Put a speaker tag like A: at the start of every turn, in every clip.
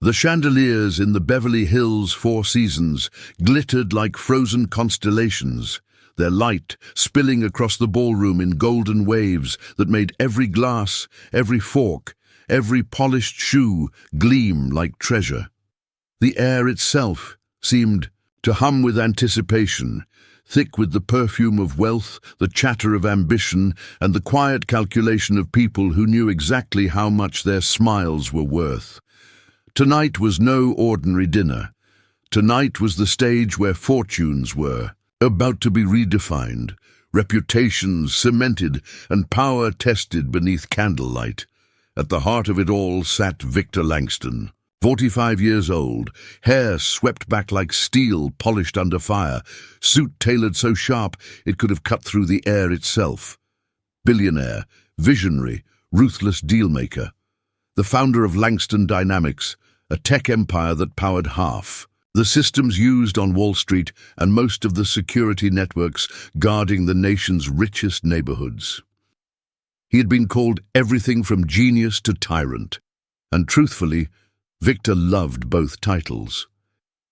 A: The chandeliers in the Beverly Hills Four Seasons glittered like frozen constellations, their light spilling across the ballroom in golden waves that made every glass, every fork, every polished shoe gleam like treasure. The air itself seemed to hum with anticipation, thick with the perfume of wealth, the chatter of ambition, and the quiet calculation of people who knew exactly how much their smiles were worth. Tonight was no ordinary dinner. Tonight was the stage where fortunes were about to be redefined, reputations cemented, and power tested beneath candlelight. At the heart of it all sat Victor Langston, 45 years old, hair swept back like steel polished under fire, suit tailored so sharp it could have cut through the air itself. Billionaire, visionary, ruthless dealmaker. The founder of Langston Dynamics, a tech empire that powered half the systems used on Wall Street and most of the security networks guarding the nation's richest neighborhoods. He had been called everything from genius to tyrant, and truthfully, Victor loved both titles.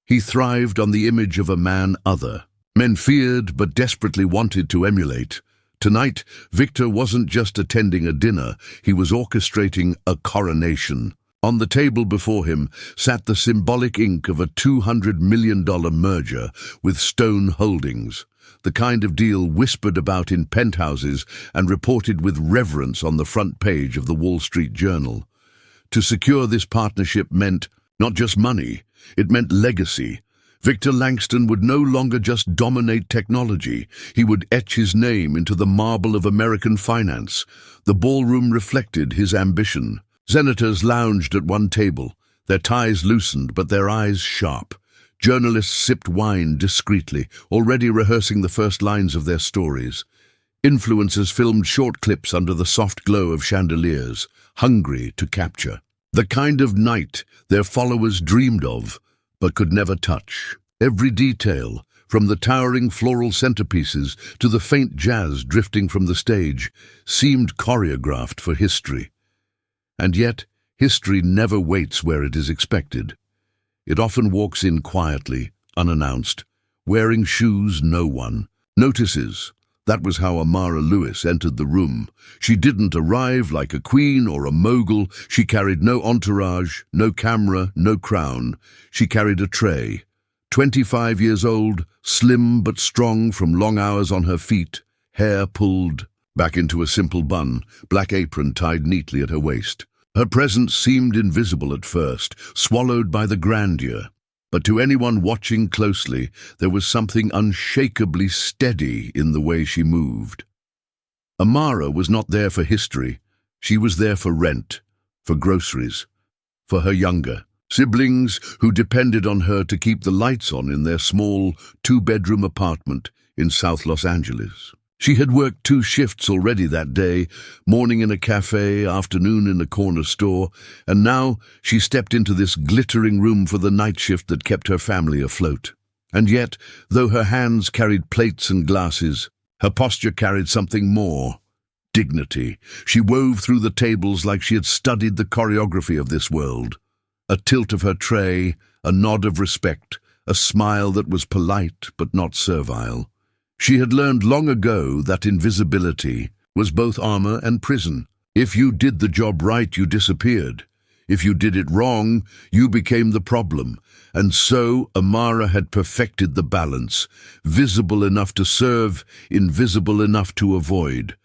A: He thrived on the image of a man other. Men feared but desperately wanted to emulate. Tonight, Victor wasn't just attending a dinner, he was orchestrating a coronation. On the table before him sat the symbolic ink of a $200 million merger with Stone Holdings, the kind of deal whispered about in penthouses and reported with reverence on the front page of the Wall Street Journal. To secure this partnership meant not just money, it meant legacy. Victor Langston would no longer just dominate technology, he would etch his name into the marble of American finance. The ballroom reflected his ambition. Senators lounged at one table, their ties loosened but their eyes sharp. Journalists sipped wine discreetly, already rehearsing the first lines of their stories. Influencers filmed short clips under the soft glow of chandeliers, hungry to capture. The kind of night their followers dreamed of, but could never touch. Every detail, from the towering floral centerpieces to the faint jazz drifting from the stage, seemed choreographed for history. And yet, history never waits where it is expected. It often walks in quietly, unannounced, wearing shoes no one notices. That was how Amara Lewis entered the room. She didn't arrive like a queen or a mogul. She carried no entourage, no camera, no crown. She carried a tray. 25 years old, slim but strong from long hours on her feet, hair pulled back into a simple bun, black apron tied neatly at her waist. Her presence seemed invisible at first, swallowed by the grandeur. But to anyone watching closely, there was something unshakably steady in the way she moved. Amara was not there for history. She was there for rent, for groceries, for her younger siblings who depended on her to keep the lights on in their small two-bedroom apartment in South Los Angeles. She had worked 2 shifts already that day, morning in a cafe, afternoon in a corner store, and now she stepped into this glittering room for the night shift that kept her family afloat. And yet, though her hands carried plates and glasses, her posture carried something more: dignity. She wove through the tables like she had studied the choreography of this world. A tilt of her tray, a nod of respect, a smile that was polite but not servile. She had learned long ago that invisibility was both armor and prison. If you did the job right, you disappeared. If you did it wrong, you became the problem. And so Amara had perfected the balance, visible enough to serve, invisible enough to avoid.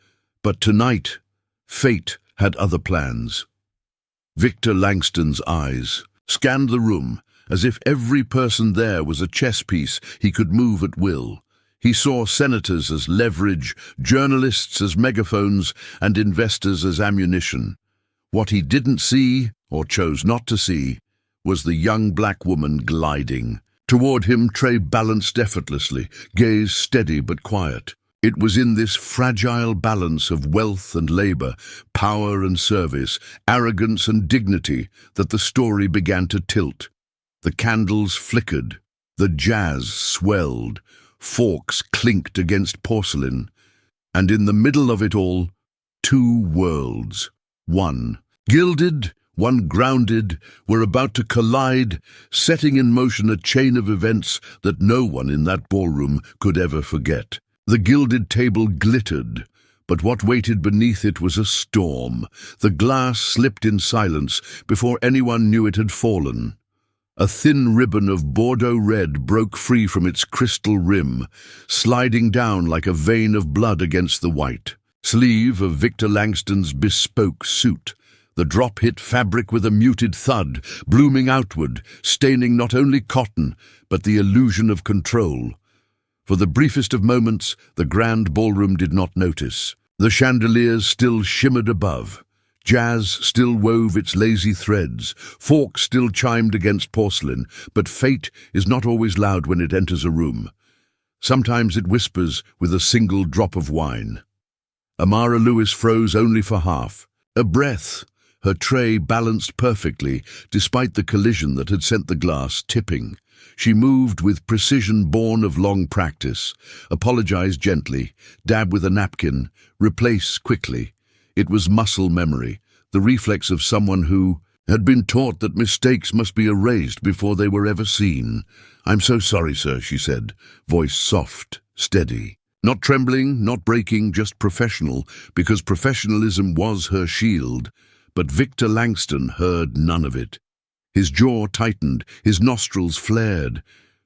A: But tonight, fate had other plans. Victor Langston's eyes scanned the room, as if every person there was a chess piece he could move at will. He saw senators as leverage, journalists as megaphones, and investors as ammunition. What he didn't see, or chose not to see, was the young black woman gliding. Toward him, tray balanced effortlessly, gaze steady but quiet. It was in this fragile balance of wealth and labor, power and service, arrogance and dignity, that the story began to tilt. The candles flickered, the jazz swelled, forks clinked against porcelain, and in the middle of it all, 2 worlds. One, gilded, one grounded, were about to collide, setting in motion a chain of events that no one in that ballroom could ever forget. The gilded table glittered, but what waited beneath it was a storm. The glass slipped in silence before anyone knew it had fallen. A thin ribbon of Bordeaux red broke free from its crystal rim, sliding down like a vein of blood against the white sleeve of Victor Langston's bespoke suit. The drop hit fabric with a muted thud, blooming outward, staining not only cotton, but the illusion of control. For the briefest of moments, the grand ballroom did not notice. The chandeliers still shimmered above. Jazz still wove its lazy threads. Forks still chimed against porcelain. But fate is not always loud when it enters a room. Sometimes it whispers with a single drop of wine. Amara Lewis froze only for half. A breath. Her tray balanced perfectly, despite the collision that had sent the glass tipping. She moved with precision born of long practice, apologized gently, dab with a napkin, replace quickly. It was muscle memory, the reflex of someone who had been taught that mistakes must be erased before they were ever seen. "I'm so sorry, sir," she said, voice soft, steady. Not trembling, not breaking, just professional, because professionalism was her shield. But Victor Langston heard none of it. His jaw tightened, his nostrils flared.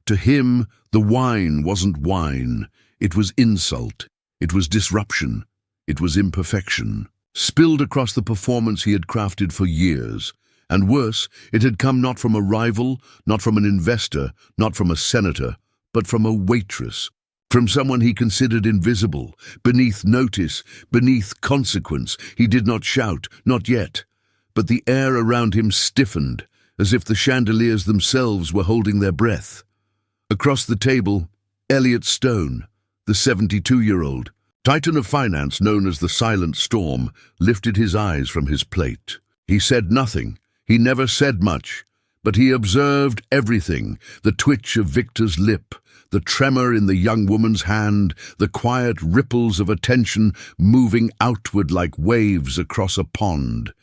A: To him, the wine wasn't wine. It was insult. It was disruption. It was imperfection. Spilled across the performance he had crafted for years. And worse, it had come not from a rival, not from an investor, not from a senator, but from a waitress. From someone he considered invisible, beneath notice, beneath consequence. He did not shout, not yet. But the air around him stiffened, as if the chandeliers themselves were holding their breath. Across the table, Elliot Stone, the 72-year-old, titan of finance known as the Silent Storm, lifted his eyes from his plate. He said nothing. He never said much. But he observed everything, the twitch of Victor's lip, the tremor in the young woman's hand, the quiet ripples of attention moving outward like waves across a pond.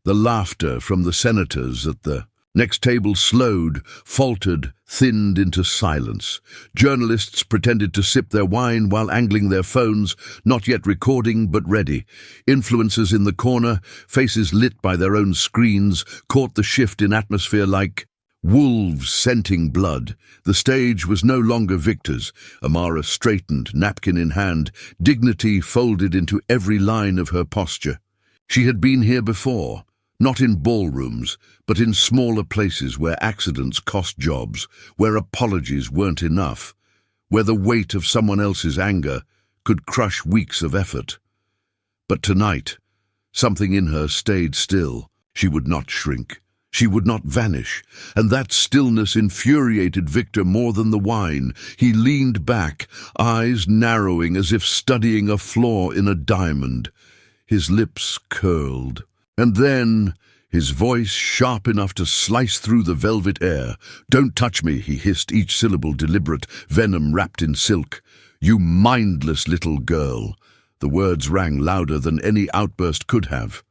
A: The laughter from the senators at the next table slowed, faltered, thinned into silence. Journalists pretended to sip their wine while angling their phones, not yet recording but ready. Influencers in the corner, faces lit by their own screens, caught the shift in atmosphere like wolves scenting blood. The stage was no longer Victor's. Amara straightened, napkin in hand, dignity folded into every line of her posture. She had been here before. Not in ballrooms, but in smaller places where accidents cost jobs, where apologies weren't enough, where the weight of someone else's anger could crush weeks of effort. But tonight, something in her stayed still. She would not shrink. She would not vanish, and that stillness infuriated Victor more than the wine. He leaned back, eyes narrowing as if studying a flaw in a diamond. His lips curled. And then, his voice sharp enough to slice through the velvet air. "Don't touch me," he hissed, each syllable deliberate, venom wrapped in silk. "You mindless little girl." The words rang louder than any outburst could have.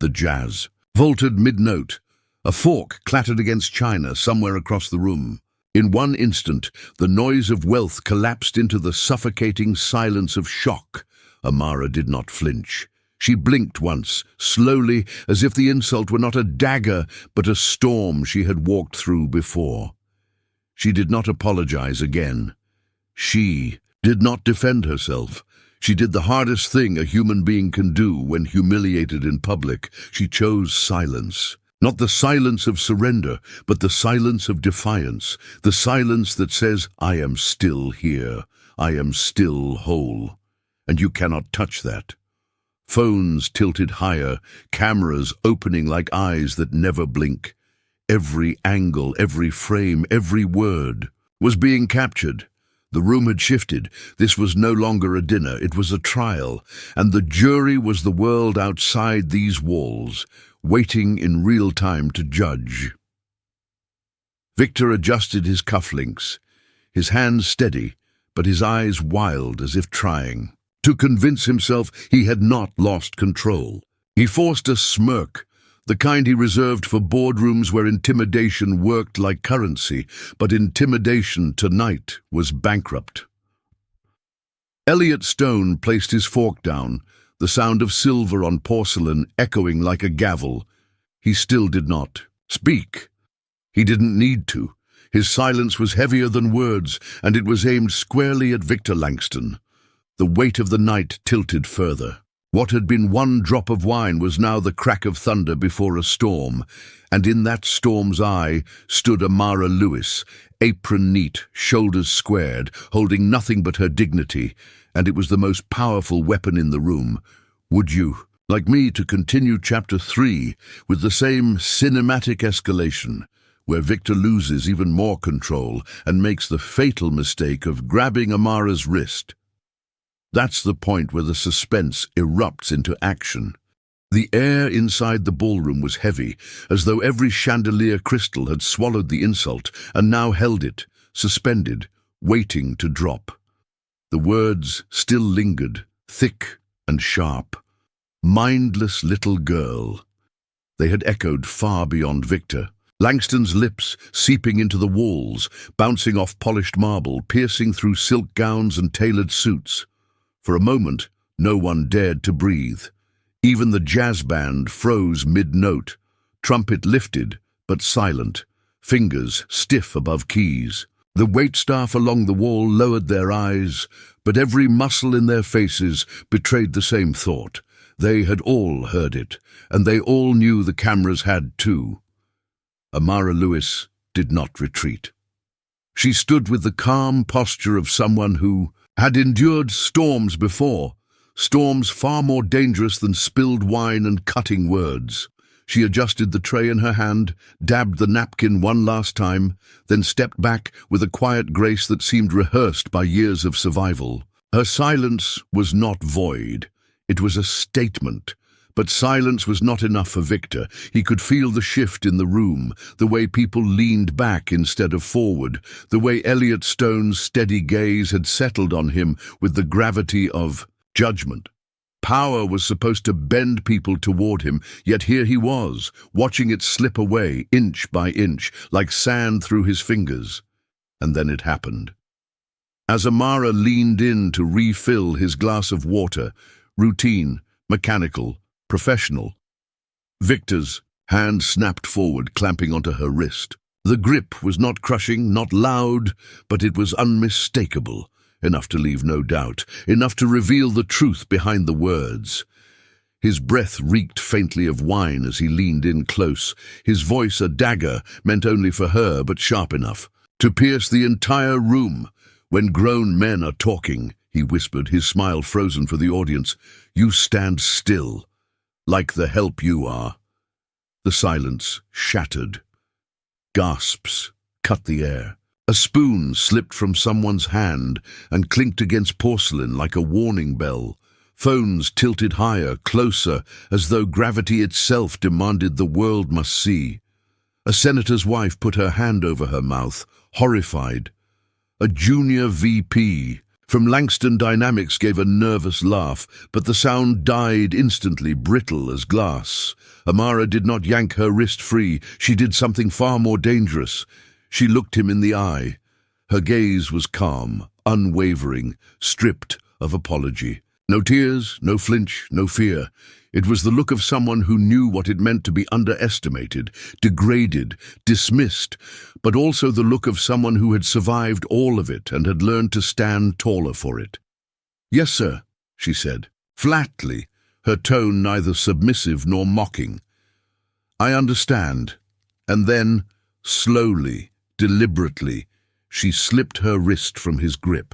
A: The jazz vaulted mid-note. A fork clattered against china somewhere across the room. In one instant, the noise of wealth collapsed into the suffocating silence of shock. Amara did not flinch. She blinked once, slowly, as if the insult were not a dagger, but a storm she had walked through before. She did not apologize again. She did not defend herself. She did the hardest thing a human being can do when humiliated in public. She chose silence. Not the silence of surrender, but the silence of defiance. The silence that says, "I am still here. I am still whole." And you cannot touch that. Phones tilted higher, cameras opening like eyes that never blink. Every angle, every frame, every word was being captured. The room had shifted. This was no longer a dinner, it was a trial, and the jury was the world outside these walls, waiting in real time to judge. Victor adjusted his cufflinks, his hands steady, but his eyes wild as if trying to convince himself he had not lost control. He forced a smirk, The kind he reserved for boardrooms where intimidation worked like currency, but intimidation tonight was bankrupt. Elliot Stone placed his fork down, the sound of silver on porcelain echoing like a gavel. He still did not speak. He didn't need to. His silence was heavier than words, and it was aimed squarely at Victor Langston. The weight of the night tilted further. What had been one drop of wine was now the crack of thunder before a storm, and in that storm's eye stood Amara Lewis, apron neat, shoulders squared, holding nothing but her dignity, and it was the most powerful weapon in the room. Would you, like me, to continue Chapter 3 with the same cinematic escalation, where Victor loses even more control and makes the fatal mistake of grabbing Amara's wrist? That's the point where the suspense erupts into action. The air inside the ballroom was heavy, as though every chandelier crystal had swallowed the insult and now held it, suspended, waiting to drop. The words still lingered, thick and sharp. Mindless little girl. They had echoed far beyond Victor. Langston's lips seeping into the walls, bouncing off polished marble, piercing through silk gowns and tailored suits. For a moment, no one dared to breathe. Even the jazz band froze mid-note, trumpet lifted, but silent, fingers stiff above keys. The waitstaff along the wall lowered their eyes, but every muscle in their faces betrayed the same thought. They had all heard it, and they all knew the cameras had too. Amara Lewis did not retreat. She stood with the calm posture of someone who had endured storms before, storms far more dangerous than spilled wine and cutting words. She adjusted the tray in her hand, dabbed the napkin one last time, then stepped back with a quiet grace that seemed rehearsed by years of survival. Her silence was not void. It was a statement. But silence was not enough for Victor. He could feel the shift in the room, the way people leaned back instead of forward, the way Elliot Stone's steady gaze had settled on him with the gravity of judgment. Power was supposed to bend people toward him, yet here he was, watching it slip away, inch by inch, like sand through his fingers. And then it happened. As Amara leaned in to refill his glass of water, routine, mechanical, professional, Victor's hand snapped forward, clamping onto her wrist. The grip was not crushing, not loud, but it was unmistakable, enough to leave no doubt, enough to reveal the truth behind the words. His breath reeked faintly of wine as he leaned in close, his voice a dagger meant only for her, but sharp enough to pierce the entire room. "When grown men are talking," he whispered, his smile frozen for the audience, "you stand still. Like the help you are." The silence shattered. Gasps cut the air. A spoon slipped from someone's hand and clinked against porcelain like a warning bell. Phones tilted higher, closer, as though gravity itself demanded the world must see. A senator's wife put her hand over her mouth, horrified. A junior VP from Langston Dynamics gave a nervous laugh, but the sound died instantly, brittle as glass. Amara did not yank her wrist free. She did something far more dangerous. She looked him in the eye. Her gaze was calm, unwavering, stripped of apology. No tears, no flinch, no fear. It was the look of someone who knew what it meant to be underestimated, degraded, dismissed, but also the look of someone who had survived all of it and had learned to stand taller for it. "Yes, sir," she said, flatly, her tone neither submissive nor mocking. "I understand." And then, slowly, deliberately, she slipped her wrist from his grip.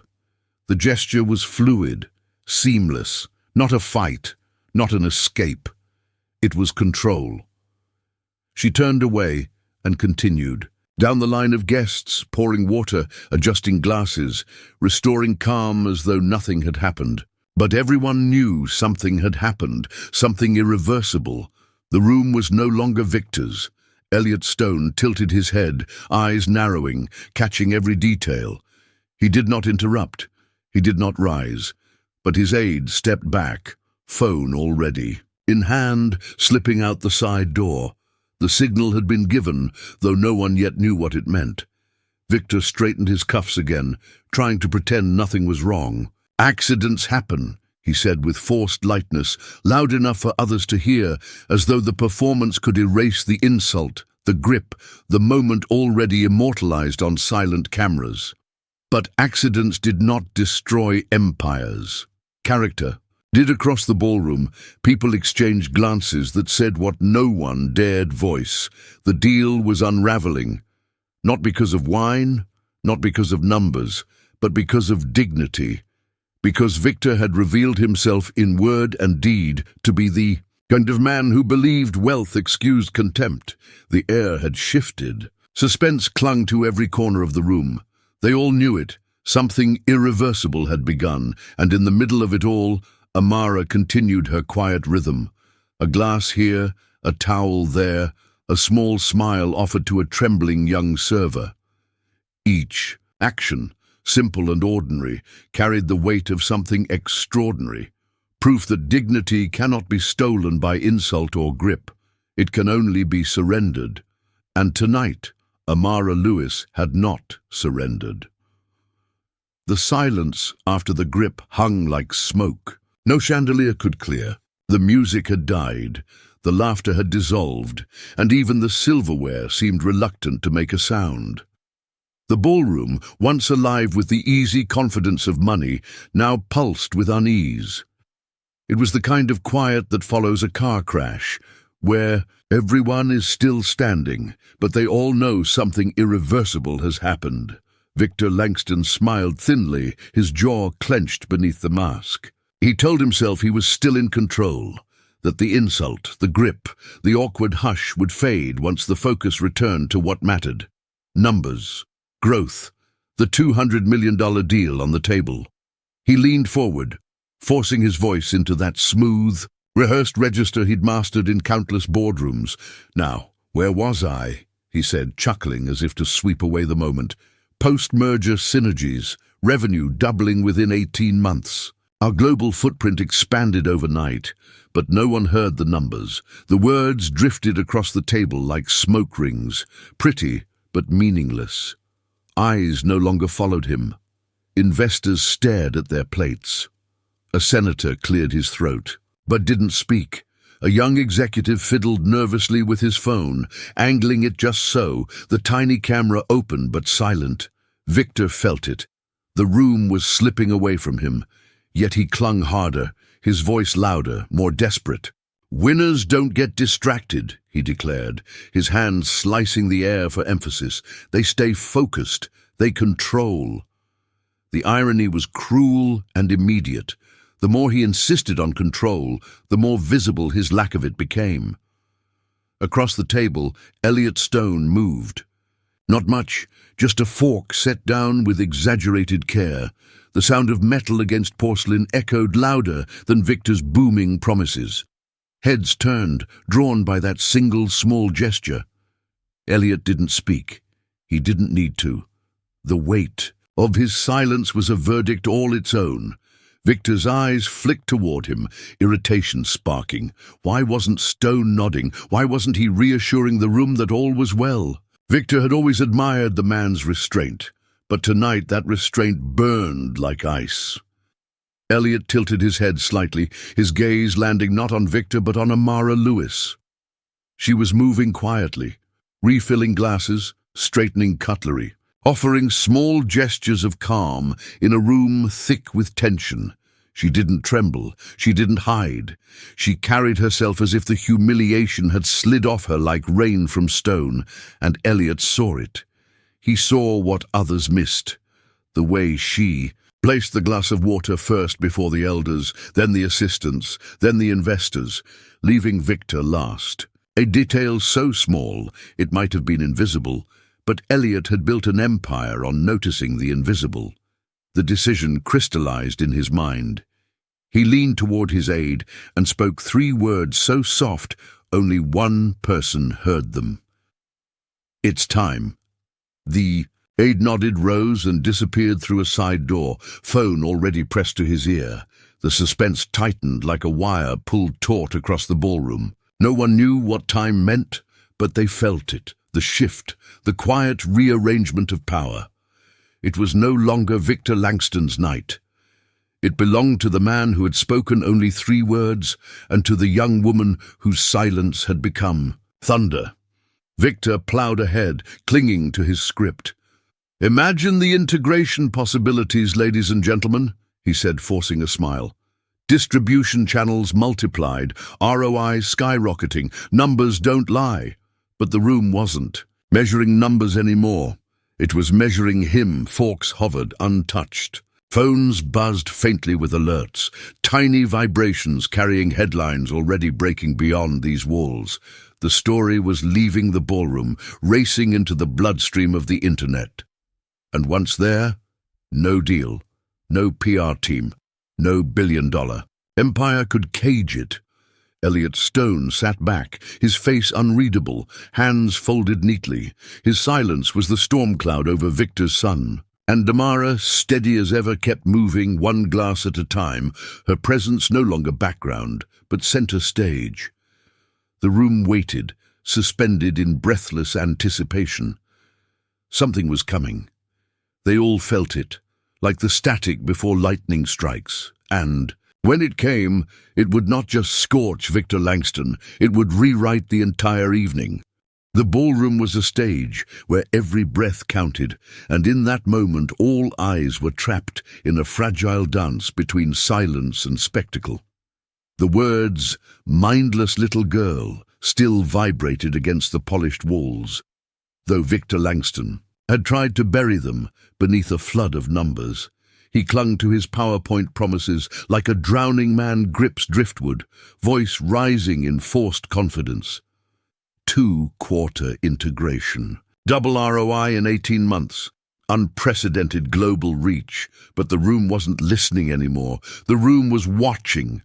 A: The gesture was fluid, seamless, not a fight, not an escape. It was control. She turned away and continued, down the line of guests, pouring water, adjusting glasses, restoring calm as though nothing had happened. But everyone knew something had happened, something irreversible. The room was no longer Victor's. Elliot Stone tilted his head, eyes narrowing, catching every detail. He did not interrupt. He did not rise. But his aide stepped back, phone all ready. in hand, slipping out the side door. The signal had been given, though no one yet knew what it meant. Victor straightened his cuffs again, trying to pretend nothing was wrong. "Accidents happen," he said with forced lightness, loud enough for others to hear, as though the performance could erase the insult, the grip, the moment already immortalized on silent cameras. But accidents did not destroy empires. Character did. Across the ballroom, people exchanged glances that said what no one dared voice. The deal was unraveling. Not because of wine, not because of numbers, but because of dignity. Because Victor had revealed himself in word and deed to be the kind of man who believed wealth excused contempt. The air had shifted. Suspense clung to every corner of the room. They all knew it. Something irreversible had begun, and in the middle of it all, Amara continued her quiet rhythm. A glass here, a towel there, a small smile offered to a trembling young server. Each action, simple and ordinary, carried the weight of something extraordinary. Proof that dignity cannot be stolen by insult or grip. It can only be surrendered. And tonight, Amara Lewis had not surrendered. The silence after the grip hung like smoke. No chandelier could clear. The music had died. The laughter had dissolved, and even the silverware seemed reluctant to make a sound. The ballroom, once alive with the easy confidence of money, now pulsed with unease. It was the kind of quiet that follows a car crash, where everyone is still standing, but they all know something irreversible has happened. Victor Langston smiled thinly, his jaw clenched beneath the mask. He told himself he was still in control, that the insult, the grip, the awkward hush would fade once the focus returned to what mattered. Numbers, growth, the $200 million deal on the table. He leaned forward, forcing his voice into that smooth, rehearsed register he'd mastered in countless boardrooms. "Now, where was I?" he said, chuckling as if to sweep away the moment. "Post-merger synergies, revenue doubling within 18 months. Our global footprint expanded overnight, but no one heard the numbers. The words drifted across the table like smoke rings, pretty but meaningless. Eyes no longer followed him. Investors stared at their plates. A senator cleared his throat, but didn't speak. A young executive fiddled nervously with his phone, angling it just so, the tiny camera open but silent. Victor felt it. The room was slipping away from him. Yet he clung harder, his voice louder, more desperate. "Winners don't get distracted," he declared, his hands slicing the air for emphasis. "They stay focused. They control." The irony was cruel and immediate. The more he insisted on control, the more visible his lack of it became. Across the table, Elliot Stone moved. Not much, just a fork set down with exaggerated care. The sound of metal against porcelain echoed louder than Victor's booming promises. Heads turned, drawn by that single small gesture. Elliot didn't speak. He didn't need to. The weight of his silence was a verdict all its own. Victor's eyes flicked toward him, irritation sparking. Why wasn't Stone nodding? Why wasn't he reassuring the room that all was well? Victor had always admired the man's restraint, but tonight that restraint burned like ice. Elliot tilted his head slightly, his gaze landing not on Victor but on Amara Lewis. She was moving quietly, refilling glasses, straightening cutlery, offering small gestures of calm in a room thick with tension. She didn't tremble, she didn't hide. She carried herself as if the humiliation had slid off her like rain from stone, and Elliot saw it. He saw what others missed, the way she placed the glass of water first before the elders, then the assistants, then the investors, leaving Victor last. A detail so small it might have been invisible, but Elliot had built an empire on noticing the invisible. The decision crystallized in his mind. He leaned toward his aide and spoke 3 words so soft only one person heard them. "It's time." The aide nodded, rose, and disappeared through a side door, phone already pressed to his ear. The suspense tightened like a wire pulled taut across the ballroom. No one knew what time meant, but they felt it, the shift, the quiet rearrangement of power. It was no longer Victor Langston's night. It belonged to the man who had spoken only 3 words and to the young woman whose silence had become thunder. Victor plowed ahead, clinging to his script. "Imagine the integration possibilities, ladies and gentlemen," he said, forcing a smile. "Distribution channels multiplied, ROI skyrocketing, numbers don't lie." But the room wasn't measuring numbers anymore. It was measuring him. Forks hovered, untouched. Phones buzzed faintly with alerts, tiny vibrations carrying headlines already breaking beyond these walls. The story was leaving the ballroom, racing into the bloodstream of the internet. And once there, no deal, no PR team, no billion-dollar empire could cage it. Elliot Stone sat back, his face unreadable, hands folded neatly. His silence was the storm cloud over Victor's sun. And Damara, steady as ever, kept moving, one glass at a time, her presence no longer background, but center stage. The room waited, suspended in breathless anticipation. Something was coming. They all felt it, like the static before lightning strikes. And when it came, it would not just scorch Victor Langston, it would rewrite the entire evening. The ballroom was a stage where every breath counted, and in that moment all eyes were trapped in a fragile dance between silence and spectacle. The words, "mindless little girl," still vibrated against the polished walls, though Victor Langston had tried to bury them beneath a flood of numbers. He clung to his PowerPoint promises like a drowning man grips driftwood, voice rising in forced confidence. 2-quarter integration. Double ROI in 18 months. Unprecedented global reach. But the room wasn't listening anymore. The room was watching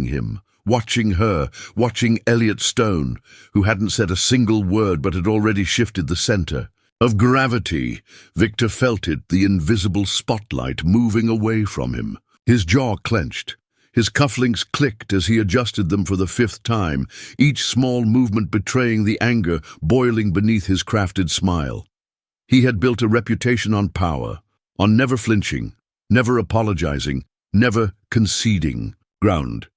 A: him, watching her, watching Elliot Stone, who hadn't said a single word but had already shifted the center of gravity. Victor felt it, the invisible spotlight moving away from him. His jaw clenched. His cufflinks clicked as he adjusted them for the 5th time, each small movement betraying the anger boiling beneath his crafted smile. He had built a reputation on power, on never flinching, never apologizing, never conceding ground.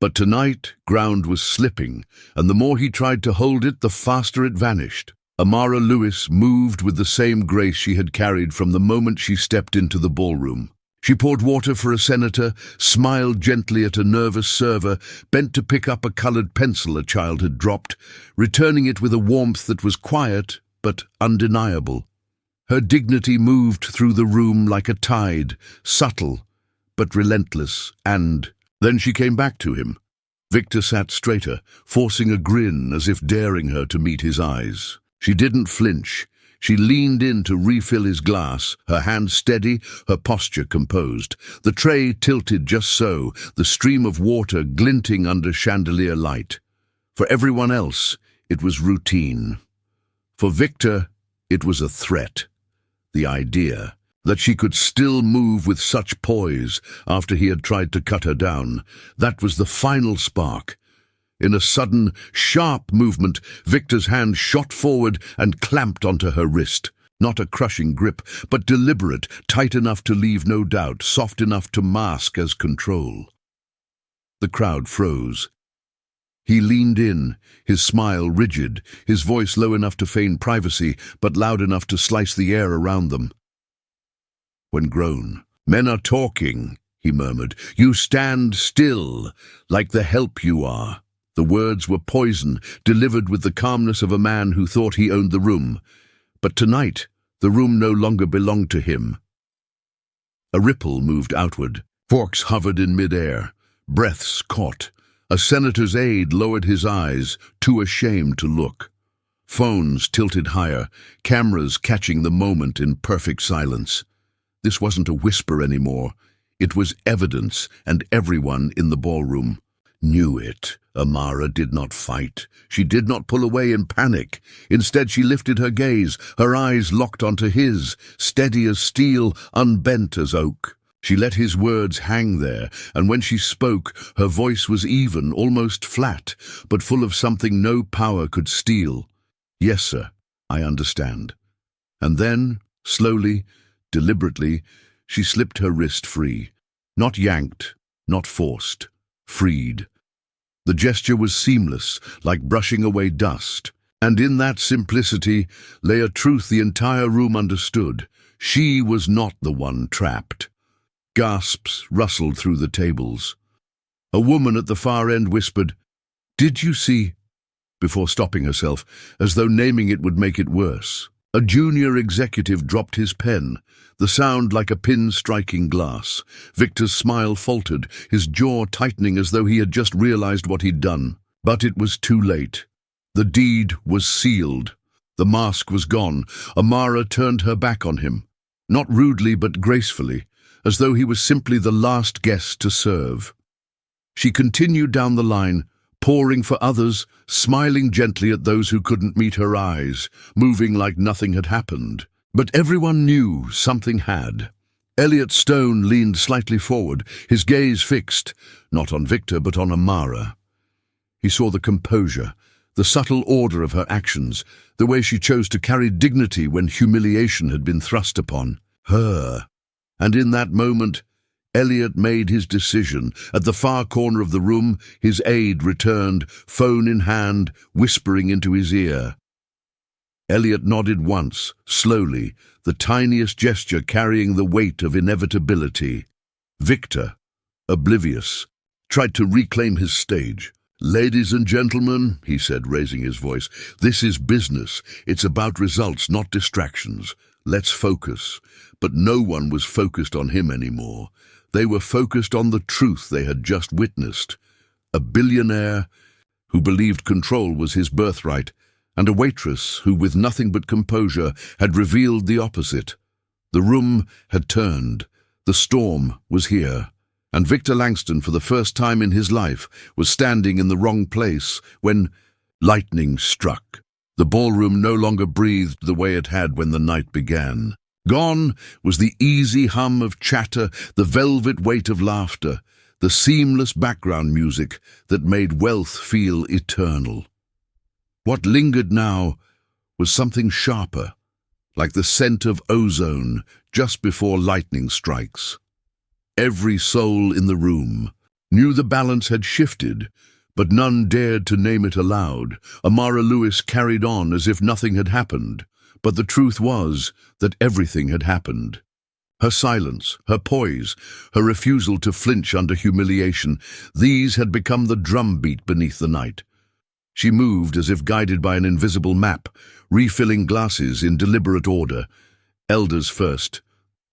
A: But tonight, ground was slipping, and the more he tried to hold it, the faster it vanished. Amara Lewis moved with the same grace she had carried from the moment she stepped into the ballroom. She poured water for a senator, smiled gently at a nervous server, bent to pick up a colored pencil a child had dropped, returning it with a warmth that was quiet but undeniable. Her dignity moved through the room like a tide, subtle but relentless, and then she came back to him. Victor sat straighter, forcing a grin as if daring her to meet his eyes. She didn't flinch. She leaned in to refill his glass, her hand steady, her posture composed. The tray tilted just so, the stream of water glinting under chandelier light. For everyone else, it was routine. For Victor, it was a threat. The idea that she could still move with such poise after he had tried to cut her down, that was the final spark. In a sudden, sharp movement, Victor's hand shot forward and clamped onto her wrist. Not a crushing grip, but deliberate, tight enough to leave no doubt, soft enough to mask as control. The crowd froze. He leaned in, his smile rigid, his voice low enough to feign privacy, but loud enough to slice the air around them. When grown, "Men are talking," he murmured. "You stand still, like the help you are." The words were poison, delivered with the calmness of a man who thought he owned the room. But tonight, the room no longer belonged to him. A ripple moved outward. Forks hovered in midair. Breaths caught. A senator's aide lowered his eyes, too ashamed to look. Phones tilted higher, cameras catching the moment in perfect silence. This wasn't a whisper anymore. It was evidence, and everyone in the ballroom knew it. Amara did not fight. She did not pull away in panic. Instead, she lifted her gaze, her eyes locked onto his, steady as steel, unbent as oak. She let his words hang there, and when she spoke, her voice was even, almost flat, but full of something no power could steal. "Yes, sir, I understand." And then, slowly, deliberately, she slipped her wrist free. Not yanked, not forced, freed. The gesture was seamless, like brushing away dust. And in that simplicity lay a truth the entire room understood. She was not the one trapped. Gasps rustled through the tables. A woman at the far end whispered, "Did you see?" before stopping herself, as though naming it would make it worse. A junior executive dropped his pen, the sound like a pin striking glass. Victor's smile faltered, his jaw tightening as though he had just realized what he'd done. But it was too late. The deed was sealed. The mask was gone. Amara turned her back on him, not rudely but gracefully, as though he was simply the last guest to serve. She continued down the line, pouring for others, smiling gently at those who couldn't meet her eyes, moving like nothing had happened. But everyone knew something had. Elliot Stone leaned slightly forward, his gaze fixed, not on Victor but on Amara. He saw the composure, the subtle order of her actions, the way she chose to carry dignity when humiliation had been thrust upon her. And in that moment, Elliot made his decision. At the far corner of the room, his aide returned, phone in hand, whispering into his ear. Elliot nodded once, slowly, the tiniest gesture carrying the weight of inevitability. Victor, oblivious, tried to reclaim his stage. "Ladies and gentlemen," he said, raising his voice, "this is business. It's about results, not distractions. Let's focus." But no one was focused on him anymore. They were focused on the truth they had just witnessed. A billionaire who believed control was his birthright, and a waitress who, with nothing but composure, had revealed the opposite. The room had turned. The storm was here. And Victor Langston, for the first time in his life, was standing in the wrong place when lightning struck. The ballroom no longer breathed the way it had when the night began. Gone was the easy hum of chatter, the velvet weight of laughter, the seamless background music that made wealth feel eternal. What lingered now was something sharper, like the scent of ozone just before lightning strikes. Every soul in the room knew the balance had shifted, but none dared to name it aloud. Amara Lewis carried on as if nothing had happened, but the truth was that everything had happened. Her silence, her poise, her refusal to flinch under humiliation, these had become the drumbeat beneath the night. She moved as if guided by an invisible map, refilling glasses in deliberate order. Elders first,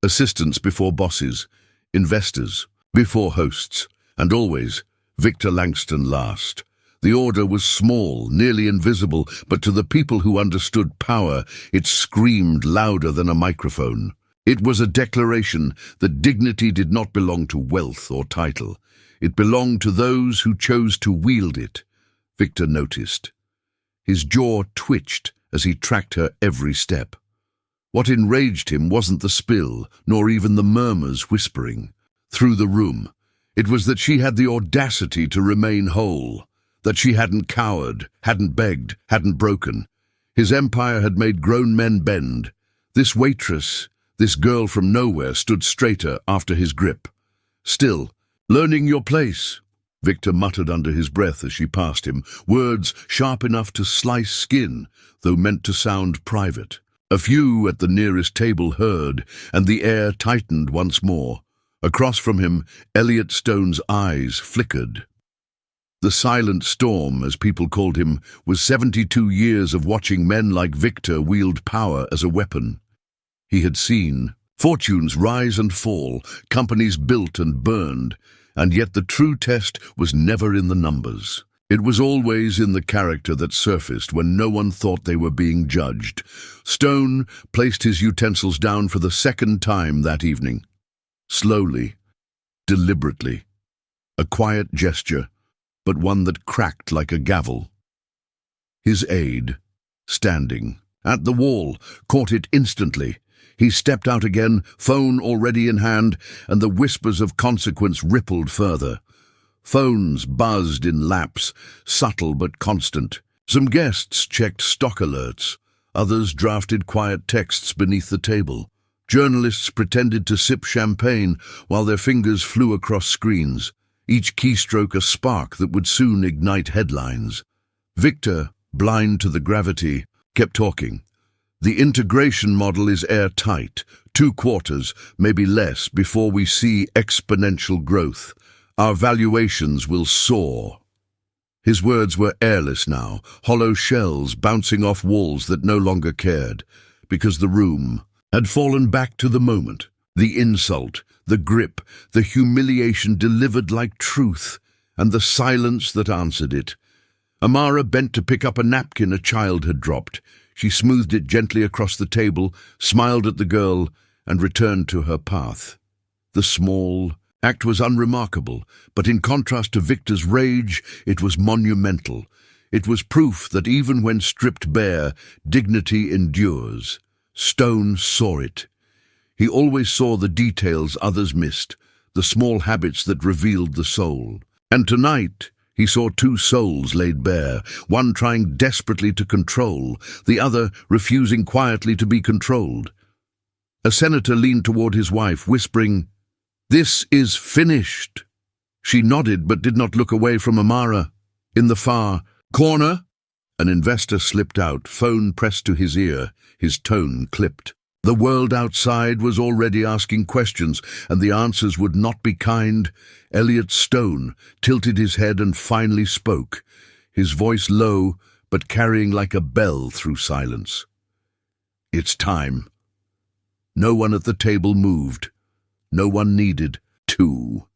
A: assistants before bosses, investors before hosts, and always Victor Langston last. The order was small, nearly invisible, but to the people who understood power, it screamed louder than a microphone. It was a declaration that dignity did not belong to wealth or title. It belonged to those who chose to wield it. Victor noticed. His jaw twitched as he tracked her every step. What enraged him wasn't the spill, nor even the murmurs whispering through the room. It was that she had the audacity to remain whole, that she hadn't cowered, hadn't begged, hadn't broken. His empire had made grown men bend. This waitress, this girl from nowhere, stood straighter after his grip. "Still, learning your place," Victor muttered under his breath as she passed him, words sharp enough to slice skin, though meant to sound private. A few at the nearest table heard, and the air tightened once more. Across from him, Elliot Stone's eyes flickered. The silent storm, as people called him, was 72 years of watching men like Victor wield power as a weapon. He had seen fortunes rise and fall, companies built and burned, and yet the true test was never in the numbers. It was always in the character that surfaced when no one thought they were being judged. Stone placed his utensils down for the second time that evening. Slowly, deliberately. A quiet gesture, but one that cracked like a gavel. His aide, standing at the wall, caught it instantly. He stepped out again, phone already in hand, and the whispers of consequence rippled further. Phones buzzed in laps, subtle but constant. Some guests checked stock alerts. Others drafted quiet texts beneath the table. Journalists pretended to sip champagne while their fingers flew across screens, each keystroke a spark that would soon ignite headlines. Victor, blind to the gravity, kept talking. The integration model is airtight, 2 quarters, maybe less, before we see exponential growth. Our valuations will soar. His words were airless now, hollow shells bouncing off walls that no longer cared, because the room had fallen back to the moment. The insult, the grip, the humiliation delivered like truth, and the silence that answered it. Amara bent to pick up a napkin a child had dropped. She smoothed it gently across the table, smiled at the girl, and returned to her path. The small act was unremarkable, but in contrast to Victor's rage, it was monumental. It was proof that even when stripped bare, dignity endures. Stone saw it. He always saw the details others missed, the small habits that revealed the soul. And tonight, he saw 2 souls laid bare, one trying desperately to control, the other refusing quietly to be controlled. A senator leaned toward his wife, whispering, "This is finished." She nodded but did not look away from Amara. In the far corner, an investor slipped out, phone pressed to his ear, his tone clipped. The world outside was already asking questions, and the answers would not be kind. Elliot Stone tilted his head and finally spoke, his voice low but carrying like a bell through silence. "It's time." No one at the table moved. No one needed to.